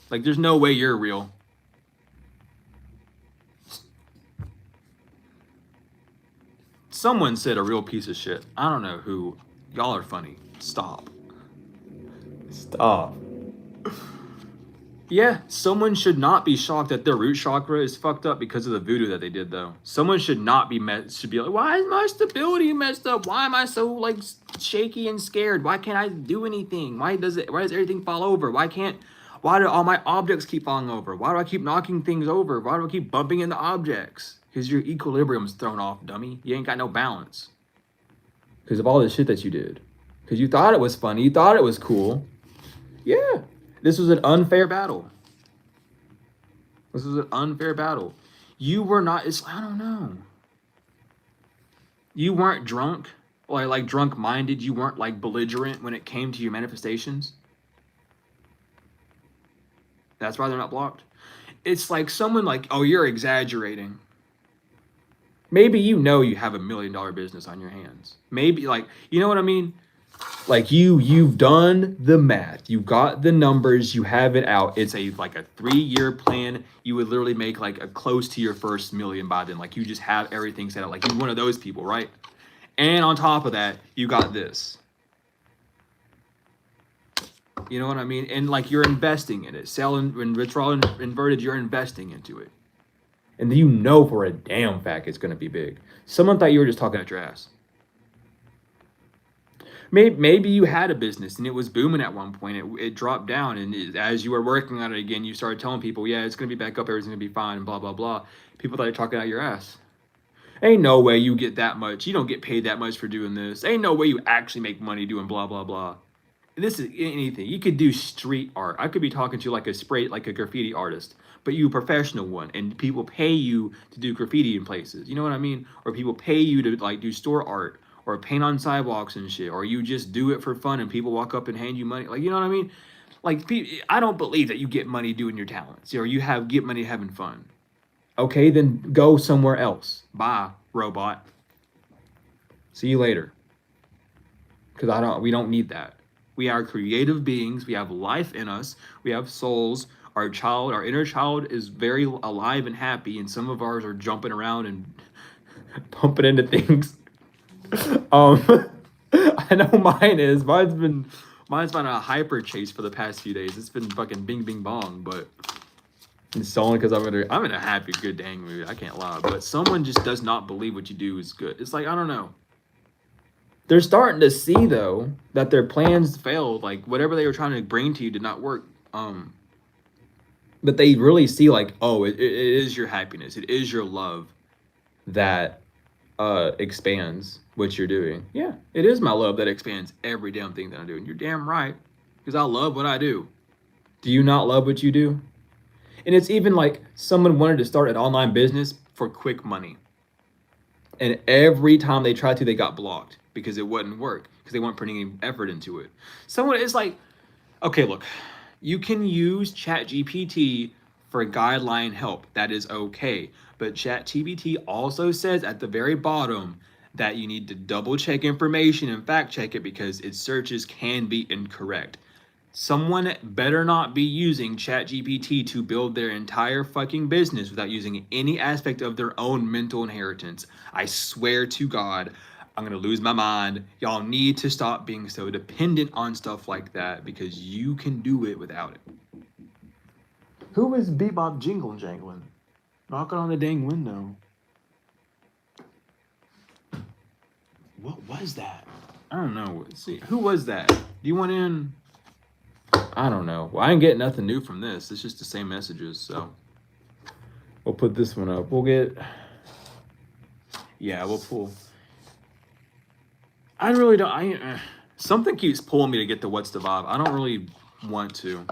Like, there's no way you're real. Someone said a real piece of shit. I don't know who. Y'all are funny. Stop. Yeah, someone should not be shocked that their root chakra is fucked up because of the voodoo that they did, though. Someone should not be should be like, why is my stability messed up? Why am I so like shaky and scared? Why can't I do anything? Why does everything fall over? Why do all my objects keep falling over? Why do I keep knocking things over? Why do I keep bumping into objects? Because your equilibrium's thrown off, dummy. You ain't got no balance. Because of all the shit that you did. Because you thought it was funny. You thought it was cool. Yeah. This was an unfair battle. This was an unfair battle. You were not, I don't know. You weren't drunk, or like drunk-minded. You weren't like belligerent when it came to your manifestations. That's why they're not blocked. It's like someone like, oh, you're exaggerating. Maybe you know you have $1 million business on your hands. Maybe like, you know what I mean? Like you've done the math, you got the numbers, you have it out. It's like a 3-year plan. You would literally make like a close to your first million by then. Like you just have everything set up. Like you're one of those people, right? And on top of that, you got this. You know what I mean? And like you're investing in it. Sell and withdrawal inverted, you're investing into it. And you know for a damn fact it's gonna be big. Someone thought you were just talking at your ass. Maybe you had a business and it was booming at one point. It dropped down, and as you were working on it again, you started telling people, yeah, it's going to be back up, everything's going to be fine, and blah, blah, blah. People thought you're talking out your ass. Ain't no way you get that much. You don't get paid that much for doing this. Ain't no way you actually make money doing blah, blah, blah. This is anything. You could do street art. I could be talking to like a graffiti artist, but you a professional one, and people pay you to do graffiti in places. You know what I mean? Or people pay you to like do store art. Or paint on sidewalks and shit, or you just do it for fun and people walk up and hand you money. Like, you know what I mean? Like, I don't believe that you get money doing your talents, or you get money having fun. Okay, then go somewhere else. Bye, robot. See you later. Because we don't need that. We are creative beings. We have life in us. We have souls. Our inner child is very alive and happy, and some of ours are jumping around and pumping into things. I know mine is. Mine's been a hyper chase for the past few days. It's been fucking bing bing bong, but it's only because I'm in a happy, good dang mood. I can't lie. But someone just does not believe what you do is good. It's like, I don't know. They're starting to see though that their plans failed. Like whatever they were trying to bring to you did not work. But they really see like, oh, it is your happiness. It is your love that expands what you're doing. Yeah, it is my love that expands every damn thing that I'm doing. You're damn right, because I love what I do. Do you not love what you do? And it's even like someone wanted to start an online business for quick money, and every time they tried to, they got blocked because it wouldn't work, because they weren't putting any effort into it. Someone is like, okay, look, you can use ChatGPT for guideline help. That is okay. But ChatGPT also says at the very bottom that you need to double check information and fact check it, because its searches can be incorrect. Someone better not be using ChatGPT to build their entire fucking business without using any aspect of their own mental inheritance. I swear to God, I'm going to lose my mind. Y'all need to stop being so dependent on stuff like that, because you can do it without it. Who is Bebop Jingle Jangling? Knocking on the dang window. What was that? I don't know. Let's see. Who was that? Do you want in? I don't know. Well, I ain't getting nothing new from this. It's just the same messages, so. We'll put this one up. We'll get. Yeah, we'll pull. I really don't. Something keeps pulling me to get the What's the Vibe. I don't really want to.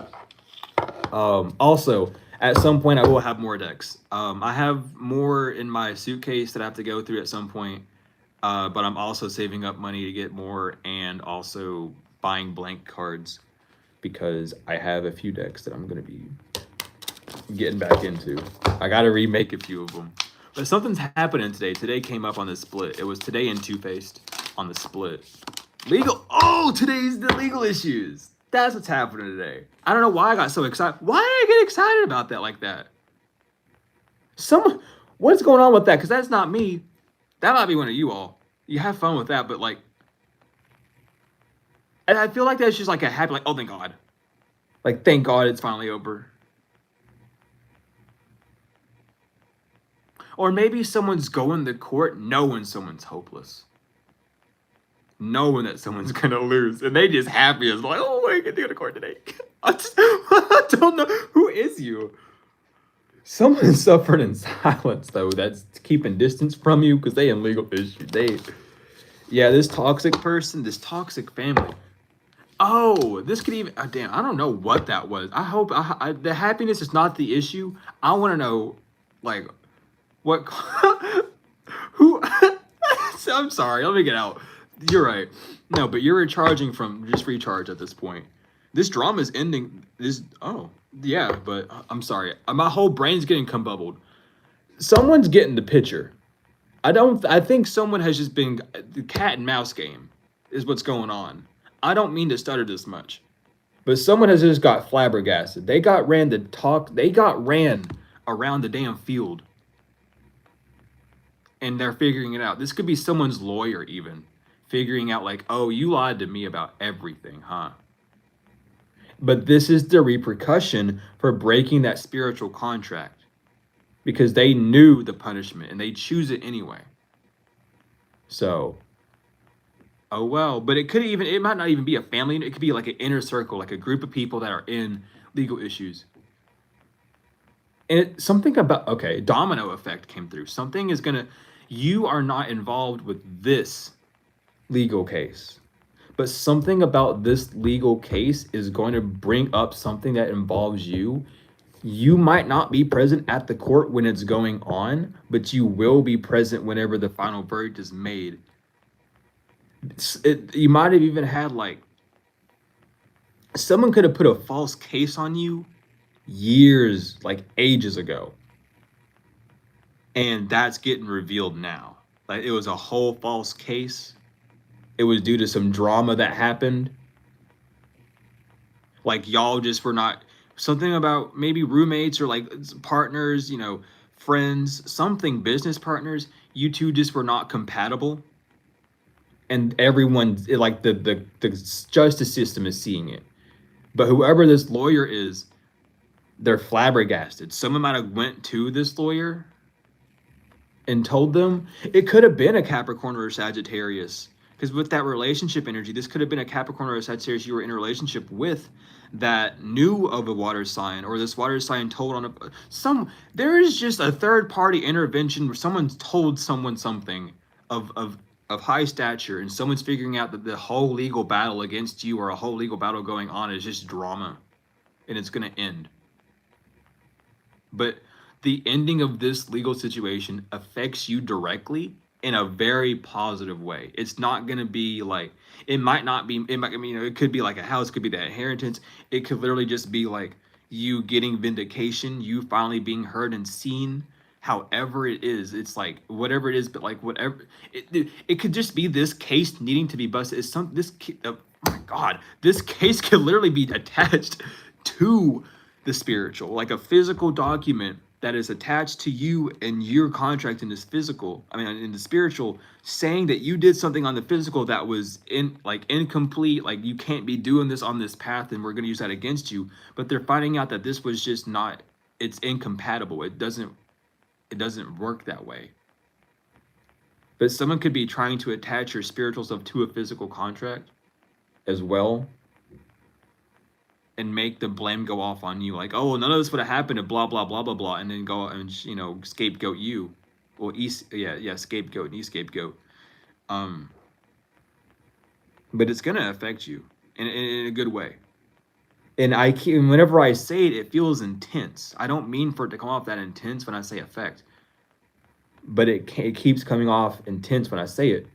Also, At some point, I will have more decks. I have more in my suitcase that I have to go through at some point. But I'm also saving up money to get more and also buying blank cards because I have a few decks that I'm going to be getting back into. I got to remake a few of them. But something's happening today. Today came up on the split. It was today in Two-Faced on the split. Legal. Oh, today's the legal issues. That's what's happening today. I don't know why I got so excited. Why did I get excited about that like that? What's going on with that? Because that's not me. That might be one of you all. You have fun with that, but like, and I feel like that's just like a happy, like, oh, thank God. Like, thank God it's finally over. Or maybe someone's going to court knowing someone's hopeless. Knowing that someone's going to lose. And they just happy as like, oh, I can go to court today. I don't know. Who is you? Someone is suffering in silence, though. That's keeping distance from you because they in legal issue. Yeah, this toxic person, this toxic family. Oh, this could even, damn, I don't know what that was. I hope the happiness is not the issue. I want to know, like, what, who, I'm sorry, let me get out. You're right. No, but you're recharging from just recharge at this point. This drama is ending, oh, yeah, but I'm sorry. My whole brain's getting cumbubbled. Someone's getting the picture. I think someone has just been, the cat and mouse game is what's going on. I don't mean to stutter this much, but someone has just got flabbergasted. They got ran around the damn field. And they're figuring it out. This could be someone's lawyer even figuring out like, oh, you lied to me about everything, huh? But this is the repercussion for breaking that spiritual contract because they knew the punishment and they choose it anyway. So, oh well, but it might not even be a family. It could be like an inner circle, like a group of people that are in legal issues. And something about, okay, domino effect came through. You are not involved with this legal case, but something about this legal case is going to bring up something that involves you. You might not be present at the court when it's going on, but you will be present whenever the final verdict is made. You might have even had like, someone could have put a false case on you years, like ages ago. And that's getting revealed now. Like it was a whole false case. It was due to some drama that happened. Like y'all just were not, something about maybe roommates or like partners, friends, something, business partners. You two just were not compatible. And everyone, like the justice system is seeing it. But whoever this lawyer is, they're flabbergasted. Someone might have went to this lawyer and told them. It could have been a Capricorn or a Sagittarius. Because with that relationship energy, this could have been a Capricorn or a Sagittarius you were in a relationship with that knew of a water sign, or this water sign told on there is just a third party intervention where someone's told someone something of high stature, and someone's figuring out that the whole legal battle against you or a whole legal battle going on is just drama, and it's going to end. But the ending of this legal situation affects you directly in a very positive way. It's not going to be like, it could be like a house, could be that inheritance. It could literally just be like you getting vindication, you finally being heard and seen. However it is, it's like whatever it is, but like whatever it could just be this case needing to be busted. Oh my God, this case could literally be attached to the spiritual, like a physical document that is attached to you and your contract in this in the spiritual, saying that you did something on the physical that was incomplete, like you can't be doing this on this path and we're going to use that against you. But they're finding out that this was just not, it's incompatible. It doesn't work that way. But someone could be trying to attach your spiritual stuff to a physical contract as well, and make the blame go off on you, like, oh, none of this would have happened, and blah blah blah blah blah, and then go and scapegoat you. Well, scapegoat and scapegoat. But it's gonna affect you in a good way. And whenever I say it, it feels intense. I don't mean for it to come off that intense when I say effect, but it keeps coming off intense when I say it.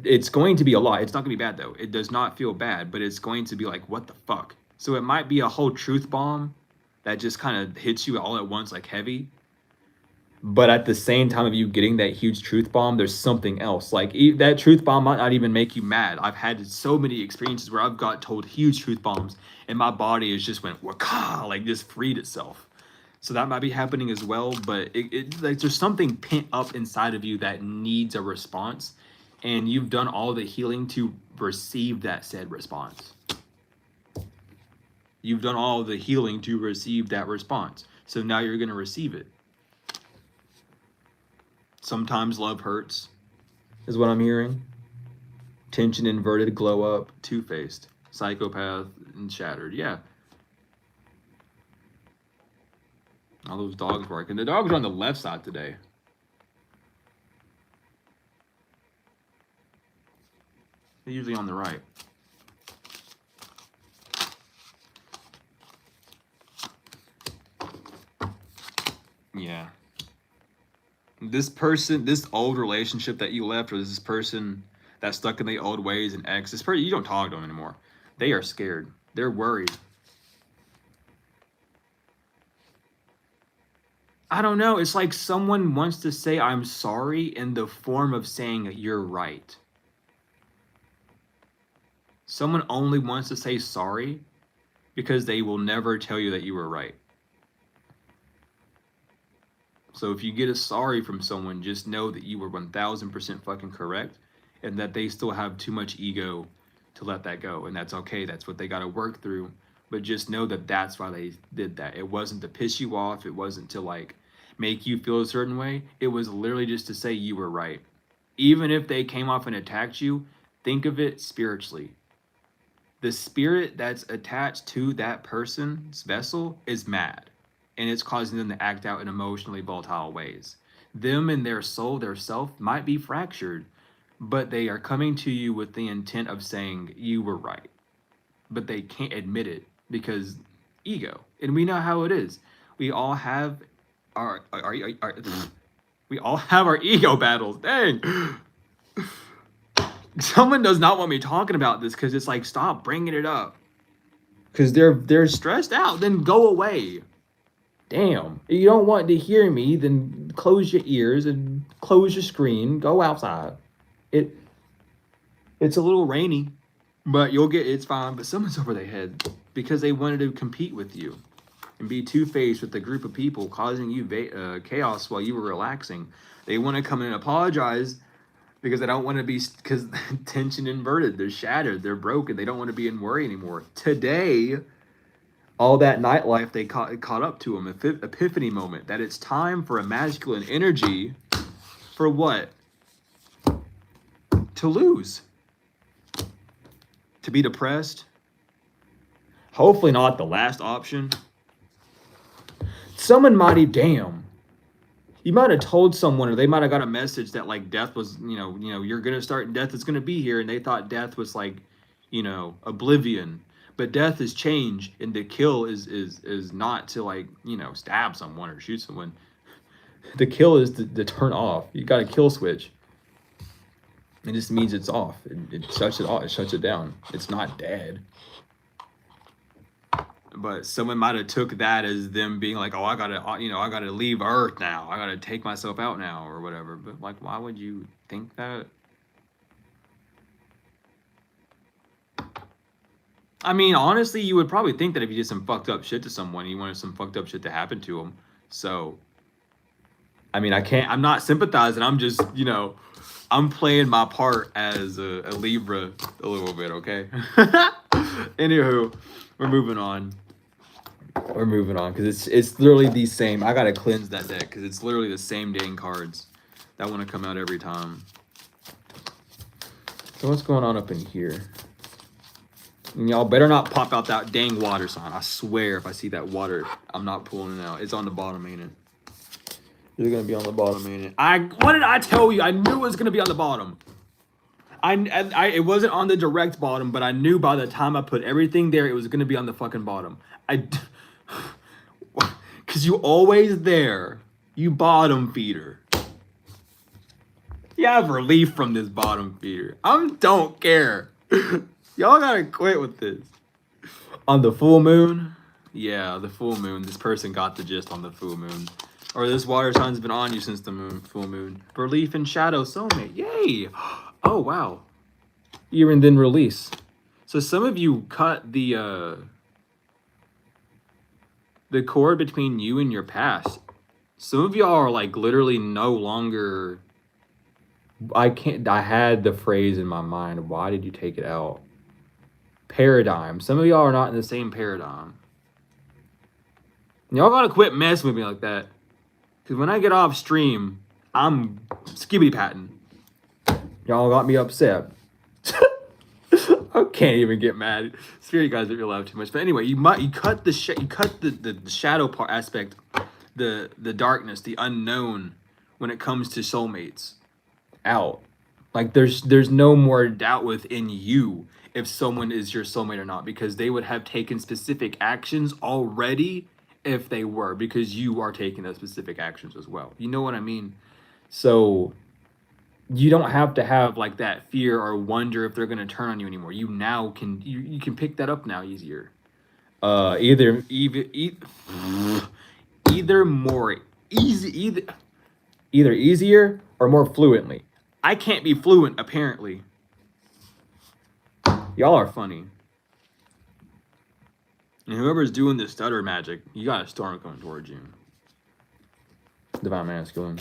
It's going to be a lot. It's not going to be bad though. It does not feel bad, but it's going to be like, what the fuck? So it might be a whole truth bomb that just kind of hits you all at once, like heavy. But at the same time of you getting that huge truth bomb, there's something else. Like that truth bomb might not even make you mad. I've had so many experiences where I've got told huge truth bombs and my body has just went waka, like just freed itself. So that might be happening as well. But like there's something pent up inside of you that needs a response, and you've done all the healing to receive that said response. You've done all the healing to receive that response. So now you're going to receive it. Sometimes love hurts, is what I'm hearing. Tension inverted, glow up, two-faced, psychopath, and shattered. Yeah. All those dogs barking. The dogs are on the left side today. They're usually on the right. Yeah. This person, this old relationship that you left, or this person that's stuck in the old ways and ex, this person, you don't talk to them anymore. They are scared. They're worried. I don't know. It's like someone wants to say I'm sorry in the form of saying you're right. Someone only wants to say sorry because they will never tell you that you were right. So if you get a sorry from someone, just know that you were 1000% fucking correct, and that they still have too much ego to let that go. And that's okay. That's what they got to work through. But just know that that's why they did that. It wasn't to piss you off. It wasn't to like make you feel a certain way. It was literally just to say you were right. Even if they came off and attacked you, think of it spiritually. The spirit that's attached to that person's vessel is mad. And it's causing them to act out in emotionally volatile ways. Them and their soul, their self, might be fractured, but they are coming to you with the intent of saying you were right. But they can't admit it because ego. And we know how it is. We all have we all have our ego battles. Dang. Someone does not want me talking about this because it's like, stop bringing it up. Because they're stressed out. Then go away. Damn, you don't want to hear me, then close your ears and close your screen, go outside. It's a little rainy, but it's fine. But someone's over their head because they wanted to compete with you and be two-faced with a group of people causing you chaos while you were relaxing. They want to come in and apologize because they don't want to be, because tension inverted, they're shattered, they're broken, they don't want to be in worry anymore. Today, all that nightlife, they caught up to them. Epiphany moment that it's time for a masculine energy. For what? To lose. To be depressed. Hopefully not the last option. Someone might have, damn. You might have told someone, or they might have got a message that like death was, you're gonna start, death is gonna be here, and they thought death was like, oblivion. But death is change, and the kill is not to like, stab someone or shoot someone. The kill is to turn off. You got a kill switch. It just means it's off. It shuts it off. It shuts it down. It's not dead. But someone might have took that as them being like, oh, I gotta leave Earth now. I gotta take myself out now or whatever. But like, why would you think that? I mean, honestly, you would probably think that if you did some fucked up shit to someone, you wanted some fucked up shit to happen to them. So, I mean, I'm not sympathizing. I'm just, I'm playing my part as a Libra a little bit, okay? Anywho, we're moving on. Because it's literally the same. I gotta cleanse that deck because it's literally the same dang cards that want to come out every time. So what's going on up in here? And y'all better not pop out that dang water sign. I swear if I see that water, I'm not pulling it out. It's on the bottom, ain't it? It's gonna be on the bottom, ain't it? What did I tell you? I knew it was gonna be on the bottom. It wasn't on the direct bottom, but I knew by the time I put everything there, it was gonna be on the fucking bottom. Cause you always there, you bottom feeder. You have relief from this bottom feeder. Don't care. Y'all gotta quit with this. On the full moon, yeah, the full moon. This person got the gist on the full moon. Or this water sign's been on you since the full moon. Relief and shadow soulmate. Yay! Oh wow. Year and then release. So some of you cut the cord between you and your past. Some of y'all are like literally no longer. I had the phrase in my mind. Why did you take it out? Paradigm. Some of y'all are not in the same paradigm. Y'all gotta quit messing with me like that. Because when I get off stream, I'm skibbity patting. Y'all got me upset. I can't even get mad. Fear you guys that you laugh too much. But anyway, you cut the shadow part aspect, the darkness, the unknown when it comes to soulmates out. Like there's no more doubt within you if someone is your soulmate or not, because they would have taken specific actions already if they were, because you are taking those specific actions as well. You know what I mean? So you don't have to have like that fear or wonder if they're going to turn on you anymore. You now can you can pick that up now easier. Either easier or more fluently. I can't be fluent apparently. Y'all are funny. And whoever's doing the stutter magic, you got a storm coming towards you. Divine Masculine.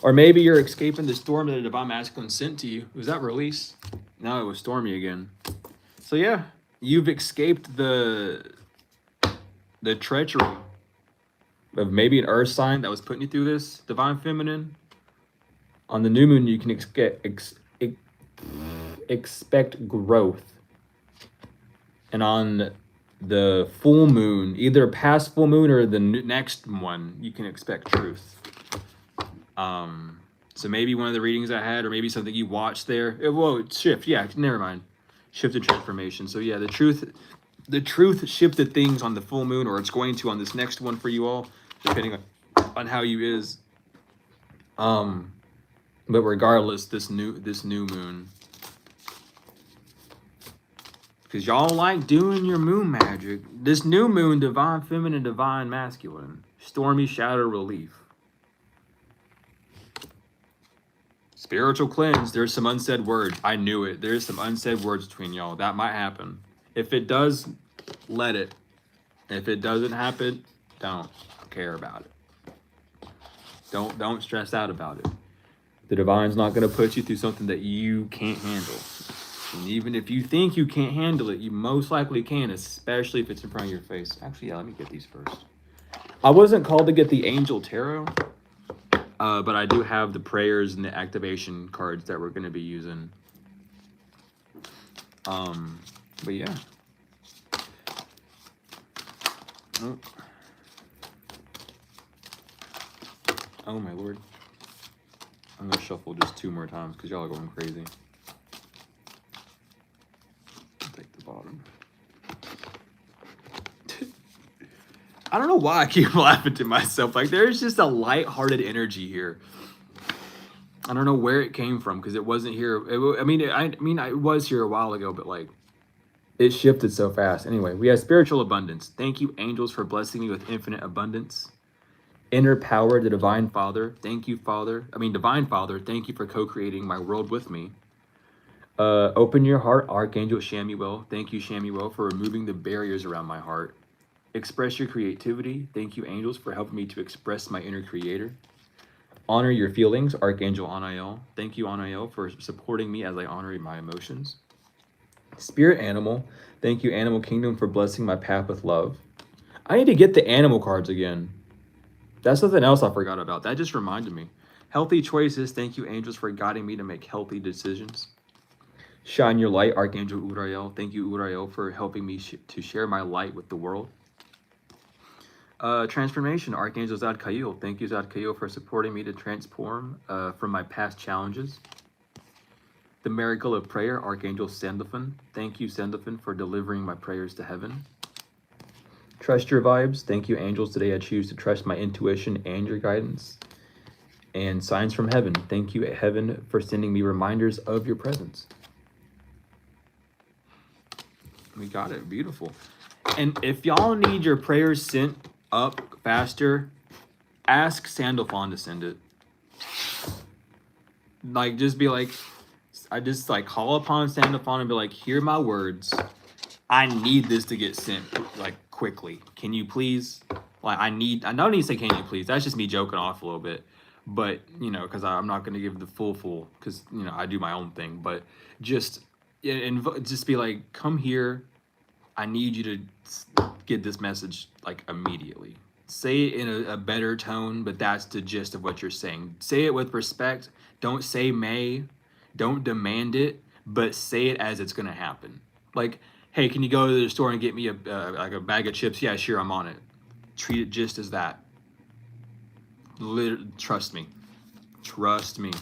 Or maybe you're escaping the storm that a Divine Masculine sent to you. Was that release? No, it was stormy again. So yeah, you've escaped the treachery of maybe an earth sign that was putting you through this, Divine Feminine. On the new moon, you can expect growth. And on the full moon, either past full moon or the next one, you can expect truth. So maybe one of the readings I had, or maybe something you watched there. Shift. Yeah, never mind. Shifted transformation. So yeah, the truth shifted things on the full moon, or it's going to on this next one for you all, depending on how you is. But regardless, this new moon, because y'all like doing your moon magic. This new moon, Divine Feminine, Divine Masculine, Stormy Shadow Relief. Spiritual cleanse. There's some unsaid words. I knew it. There's some unsaid words between y'all. That might happen. If it does, let it. If it doesn't happen, don't care about it. Don't stress out about it. The Divine's not going to put you through something that you can't handle. And even if you think you can't handle it, you most likely can, especially if it's in front of your face. Actually, yeah, let me get these first. I wasn't called to get the Angel Tarot, but I do have the prayers and the activation cards that we're going to be using. But yeah. Oh my lord. I'm going to shuffle just 2 more times because y'all are going crazy. I'll take the bottom. I don't know why I keep laughing to myself. Like, there's just a light-hearted energy here. I don't know where it came from because it wasn't here. I mean, it was here a while ago, but like, it shifted so fast. Anyway, we have spiritual abundance. Thank you, angels, for blessing me with infinite abundance. Inner power, the Divine Father. Thank you, Divine Father. Thank you for co-creating my world with me. Open your heart, Archangel Shamuel. Thank you, Shamuel, for removing the barriers around my heart. Express your creativity. Thank you, angels, for helping me to express my inner creator. Honor your feelings, Archangel Anael. Thank you, Anael, for supporting me as I honor my emotions. Spirit animal. Thank you, Animal Kingdom, for blessing my path with love. I need to get the animal cards again. That's something else I forgot about. That just reminded me. Healthy choices. Thank you, angels, for guiding me to make healthy decisions. Shine your light, Archangel Uriel. Thank you, Uriel, for helping me to share my light with the world. Transformation, Archangel Zadkiel. Thank you, Zadkiel, for supporting me to transform from my past challenges. The miracle of prayer, Archangel Sandalphon. Thank you, Sandalphon, for delivering my prayers to heaven. Trust your vibes. Thank you, angels. Today I choose to trust my intuition and your guidance. And signs from heaven. Thank you, heaven, for sending me reminders of your presence. We got it. Beautiful. And if y'all need your prayers sent up faster, ask Sandalphon to send it. Like, just be like, I just like call upon Sandalphon and be like, hear my words. I need this to get sent like quickly. Can you please? Like, I don't need to say, can you please? That's just me joking off a little bit. But, you know, because I'm not going to give the full, because, you know, I do my own thing. But just be like, come here. I need you to get this message like immediately. Say it in a better tone, but that's the gist of what you're saying. Say it with respect. Don't say may. Don't demand it, but say it as it's going to happen. Like, hey, can you go to the store and get me like a bag of chips? Yeah, sure, I'm on it. Treat it just as that. Trust me. Trust me.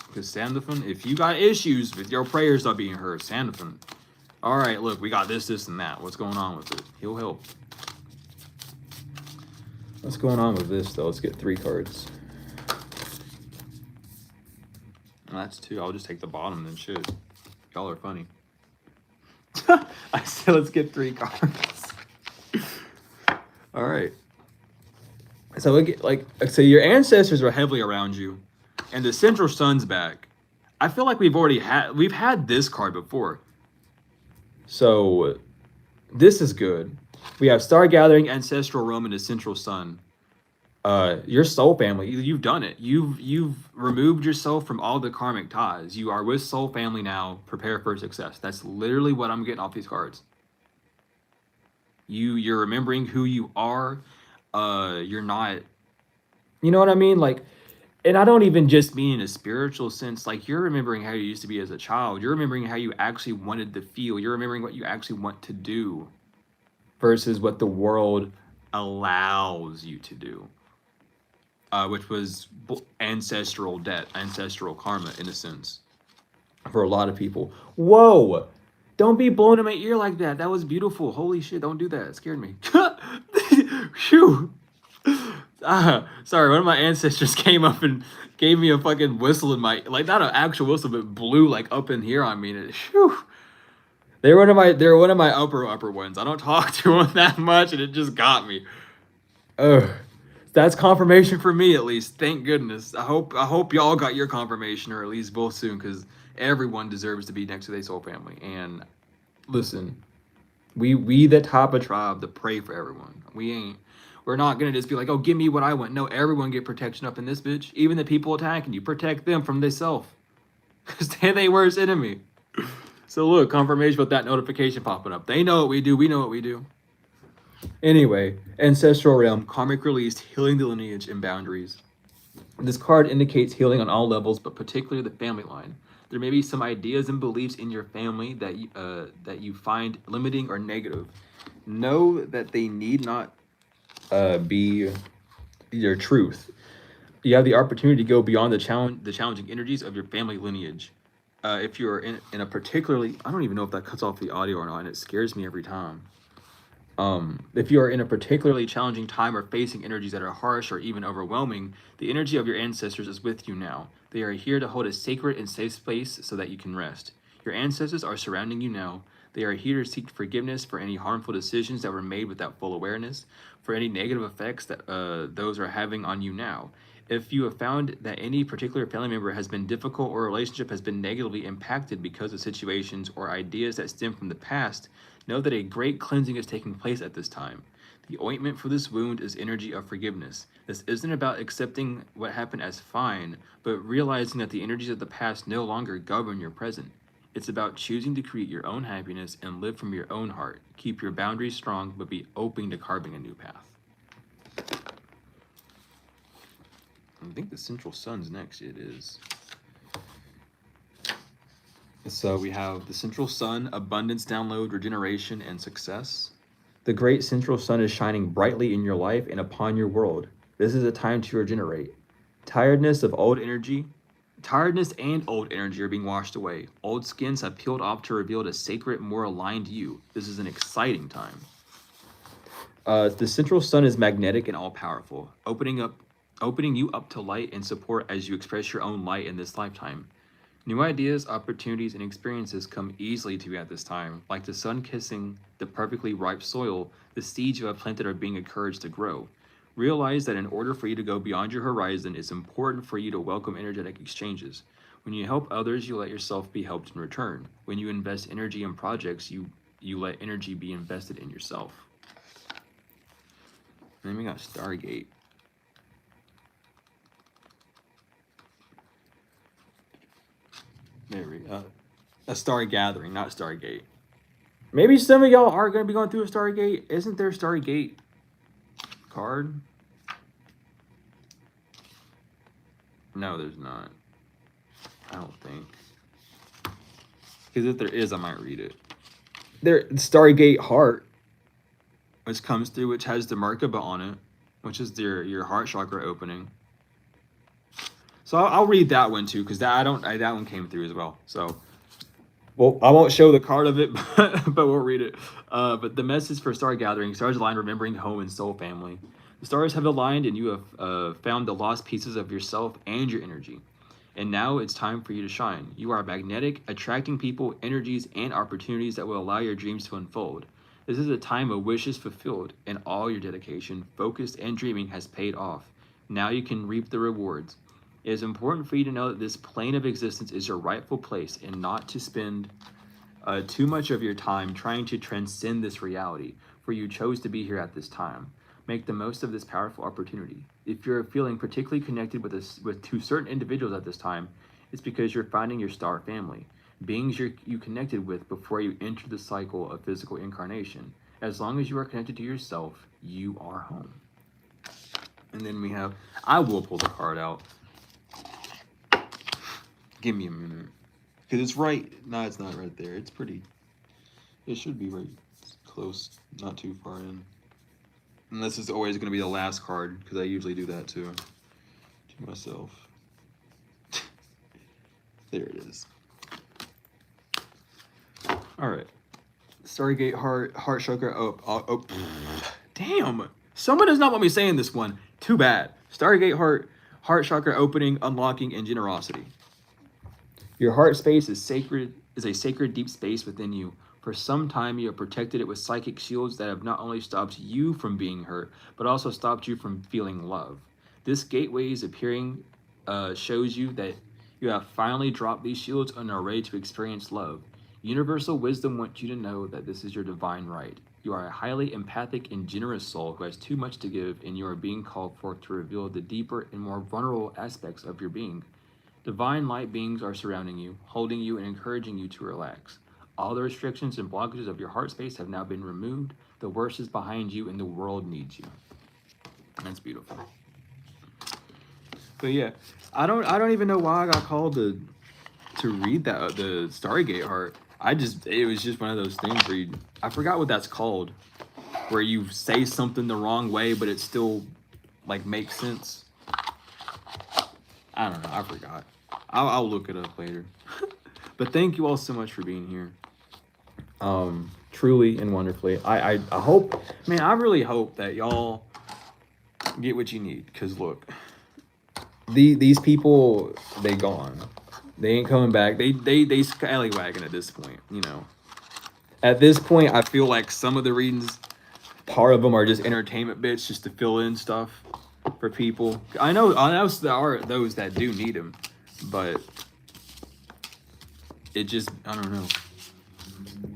Because Sandalphon, if you got issues with your prayers not being heard, Sandalphon, all right, look, we got this, and that. What's going on with it? He'll help. What's going on with this, though? Let's get 3 cards. Well, that's 2. I'll just take the bottom then, shit. Y'all are funny. I said let's get 3 cards. All right. So so your ancestors are heavily around you, and the central sun's back. I feel like we've had this card before. So this is good. We have Star Gathering, Ancestral Realm, and the Central Sun. Your soul family, you've done it. You've removed yourself from all the karmic ties. You are with soul family now. Prepare for success. That's literally what I'm getting off these cards. You're remembering who you are. You're not, you know what I mean? Like, and I don't even just mean in a spiritual sense. Like, you're remembering how you used to be as a child. You're remembering how you actually wanted to feel. You're remembering what you actually want to do versus what the world allows you to do. Which was ancestral debt, ancestral karma, in a sense, for a lot of people. Whoa! Don't be blowing in my ear like that. That was beautiful. Holy shit, don't do that. It scared me. Phew. Sorry, one of my ancestors came up and gave me a fucking whistle in my, like, not an actual whistle, but blew like up in here on me. And they're one of my upper ones. I don't talk to them that much, and it just got me. Ugh. That's confirmation for me, at least. Thank goodness. I hope y'all got your confirmation, or at least both soon, because everyone deserves to be next to their soul family. And listen, we the type of tribe that pray for everyone. We're not gonna just be like, oh, give me what I want. No, everyone get protection up in this bitch. Even the people attacking you, protect them from themselves, because they're their worst enemy. So look, confirmation with that notification popping up. They know what we do. We know what we do. Anyway, Ancestral Realm, karmic release, healing the lineage and boundaries. This card indicates healing on all levels, but particularly the family line. There may be some ideas and beliefs in your family that you find limiting or negative. Know that they need not be your truth. You have the opportunity to go beyond the challenging energies of your family lineage. If you're in a particularly, I don't even know if that cuts off the audio or not, and it scares me every time. If you are in a particularly challenging time or facing energies that are harsh or even overwhelming, the energy of your ancestors is with you now. They are here to hold a sacred and safe space so that you can rest. Your ancestors are surrounding you now. They are here to seek forgiveness for any harmful decisions that were made without full awareness, for any negative effects that those are having on you now. If you have found that any particular family member has been difficult or a relationship has been negatively impacted because of situations or ideas that stem from the past, know that a great cleansing is taking place at this time. The ointment for this wound is energy of forgiveness. This isn't about accepting what happened as fine, but realizing that the energies of the past no longer govern your present. It's about choosing to create your own happiness and live from your own heart. Keep your boundaries strong, but be open to carving a new path. I think the Central Sun's next. It is. So we have the Central Sun, abundance, download, regeneration, and success. The great Central Sun is shining brightly in your life and upon your world. This is a time to regenerate. Tiredness of old energy, Tiredness and old energy are being washed away. Old skins have peeled off to reveal a sacred, more aligned you. This is an exciting time. The central sun is magnetic and all-powerful, opening you up to light and support as you express your own light in this lifetime. New ideas, opportunities, and experiences come easily to you at this time. Like the sun kissing the perfectly ripe soil, the seeds you have planted are being encouraged to grow. Realize that in order for you to go beyond your horizon, it's important for you to welcome energetic exchanges. When you help others, you let yourself be helped in return. When you invest energy in projects, you let energy be invested in yourself. And then we got Stargate. There we go. A Star Gathering, not Stargate. Maybe some of y'all are going to be going through a Stargate. Isn't there a Stargate card? No, there's not. I don't think. Because if there is, I might read it. There, Stargate Heart, which comes through, which has the Merkaba on it, which is your heart chakra opening. So I'll read that one too, because that one came through as well. So, well, I won't show the card of it, but we'll read it. But the message for Star Gathering: stars align, remembering home and soul family. The stars have aligned, and you have found the lost pieces of yourself and your energy. And now it's time for you to shine. You are magnetic, attracting people, energies, and opportunities that will allow your dreams to unfold. This is a time of wishes fulfilled, and all your dedication, focus, and dreaming has paid off. Now you can reap the rewards. It is important for you to know that this plane of existence is your rightful place, and not to spend too much of your time trying to transcend this reality, for you chose to be here at this time. Make the most of this powerful opportunity. If you're feeling particularly connected with two certain individuals at this time, it's because you're finding your star family, beings you connected with before you enter the cycle of physical incarnation. As long as you are connected to yourself, you are home. And then we have, I will pull the card out. Give me a minute. Because it's right. No, it's not right there. It's pretty. It should be right close, not too far in. And this is always going to be the last card, because I usually do that too. To myself. There it is. Alright. Stargate heart chakra. Oh. Damn. Someone does not want me saying this one. Too bad. Stargate heart chakra opening, unlocking, and generosity. Your heart space is a sacred deep space within you. For some time, you have protected it with psychic shields that have not only stopped you from being hurt, but also stopped you from feeling love. This gateway's appearing shows you that you have finally dropped these shields and are ready to experience love. Universal wisdom wants you to know that this is your divine right. You are a highly empathic and generous soul who has too much to give, and you are being called forth to reveal the deeper and more vulnerable aspects of your being. Divine light beings are surrounding you, holding you, and encouraging you to relax. All the restrictions and blockages of your heart space have now been removed. The worst is behind you, and the world needs you. That's beautiful. But yeah, I don't even know why I got called to read that the Stargate heart. It was just one of those things where I forgot what that's called, where you say something the wrong way, but it still like makes sense. I don't know. I forgot. I'll look it up later. But thank you all so much for being here. Truly and wonderfully. I hope, man, I really hope that y'all get what you need. Because look, these people, they gone. They ain't coming back. They scallywagging at this point, you know. At this point, I feel like some of the readings, part of them are just entertainment bits just to fill in stuff for people. I know there are those that do need them, but it just, I don't know.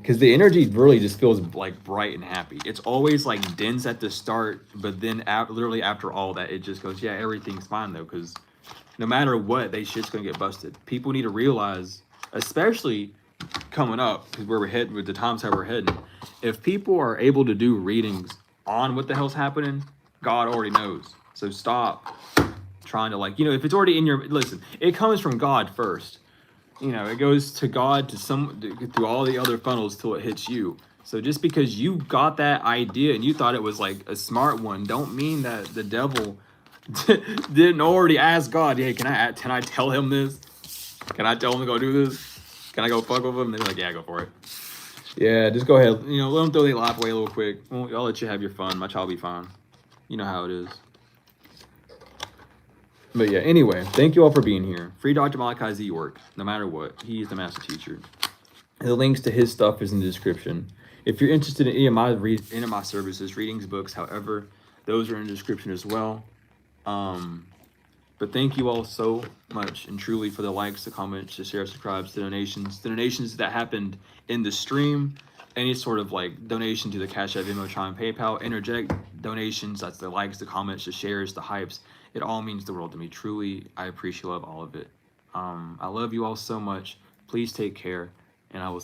Because the energy really just feels like bright and happy. It's always like dense at the start, but then literally after all that, it just goes, yeah, everything's fine though, because no matter what, they shit's gonna get busted. People need to realize, especially coming up, because where we're heading, with the times how we're heading, if people are able to do readings on what the hell's happening, God already knows. So stop trying to, like, you know, if it's already in your, listen, it comes from God first. You know, it goes to God through all the other funnels till it hits you. So just because you got that idea and you thought it was like a smart one, don't mean that the devil didn't already ask God, hey, can I tell him this? Can I tell them to go do this? Can I go fuck with them? They're like, yeah, go for it. Yeah, just go ahead. You know, let them throw their life away a little quick. I'll let you have your fun. My child will be fine. You know how it is. But yeah, anyway, thank you all for being here. Free Dr. Malachi Z work, no matter what. He is the master teacher. And the links to his stuff is in the description. If you're interested in any of my services, readings, books, however, those are in the description as well. But thank you all so much and truly for the likes, the comments, the shares, subscribes, the donations that happened in the stream, any sort of like donation to the Cash App, Venmo, Chime, PayPal, energetic donations, that's the likes, the comments, the shares, the hypes. It all means the world to me. Truly, I appreciate all of it. I love you all so much. Please take care, and I will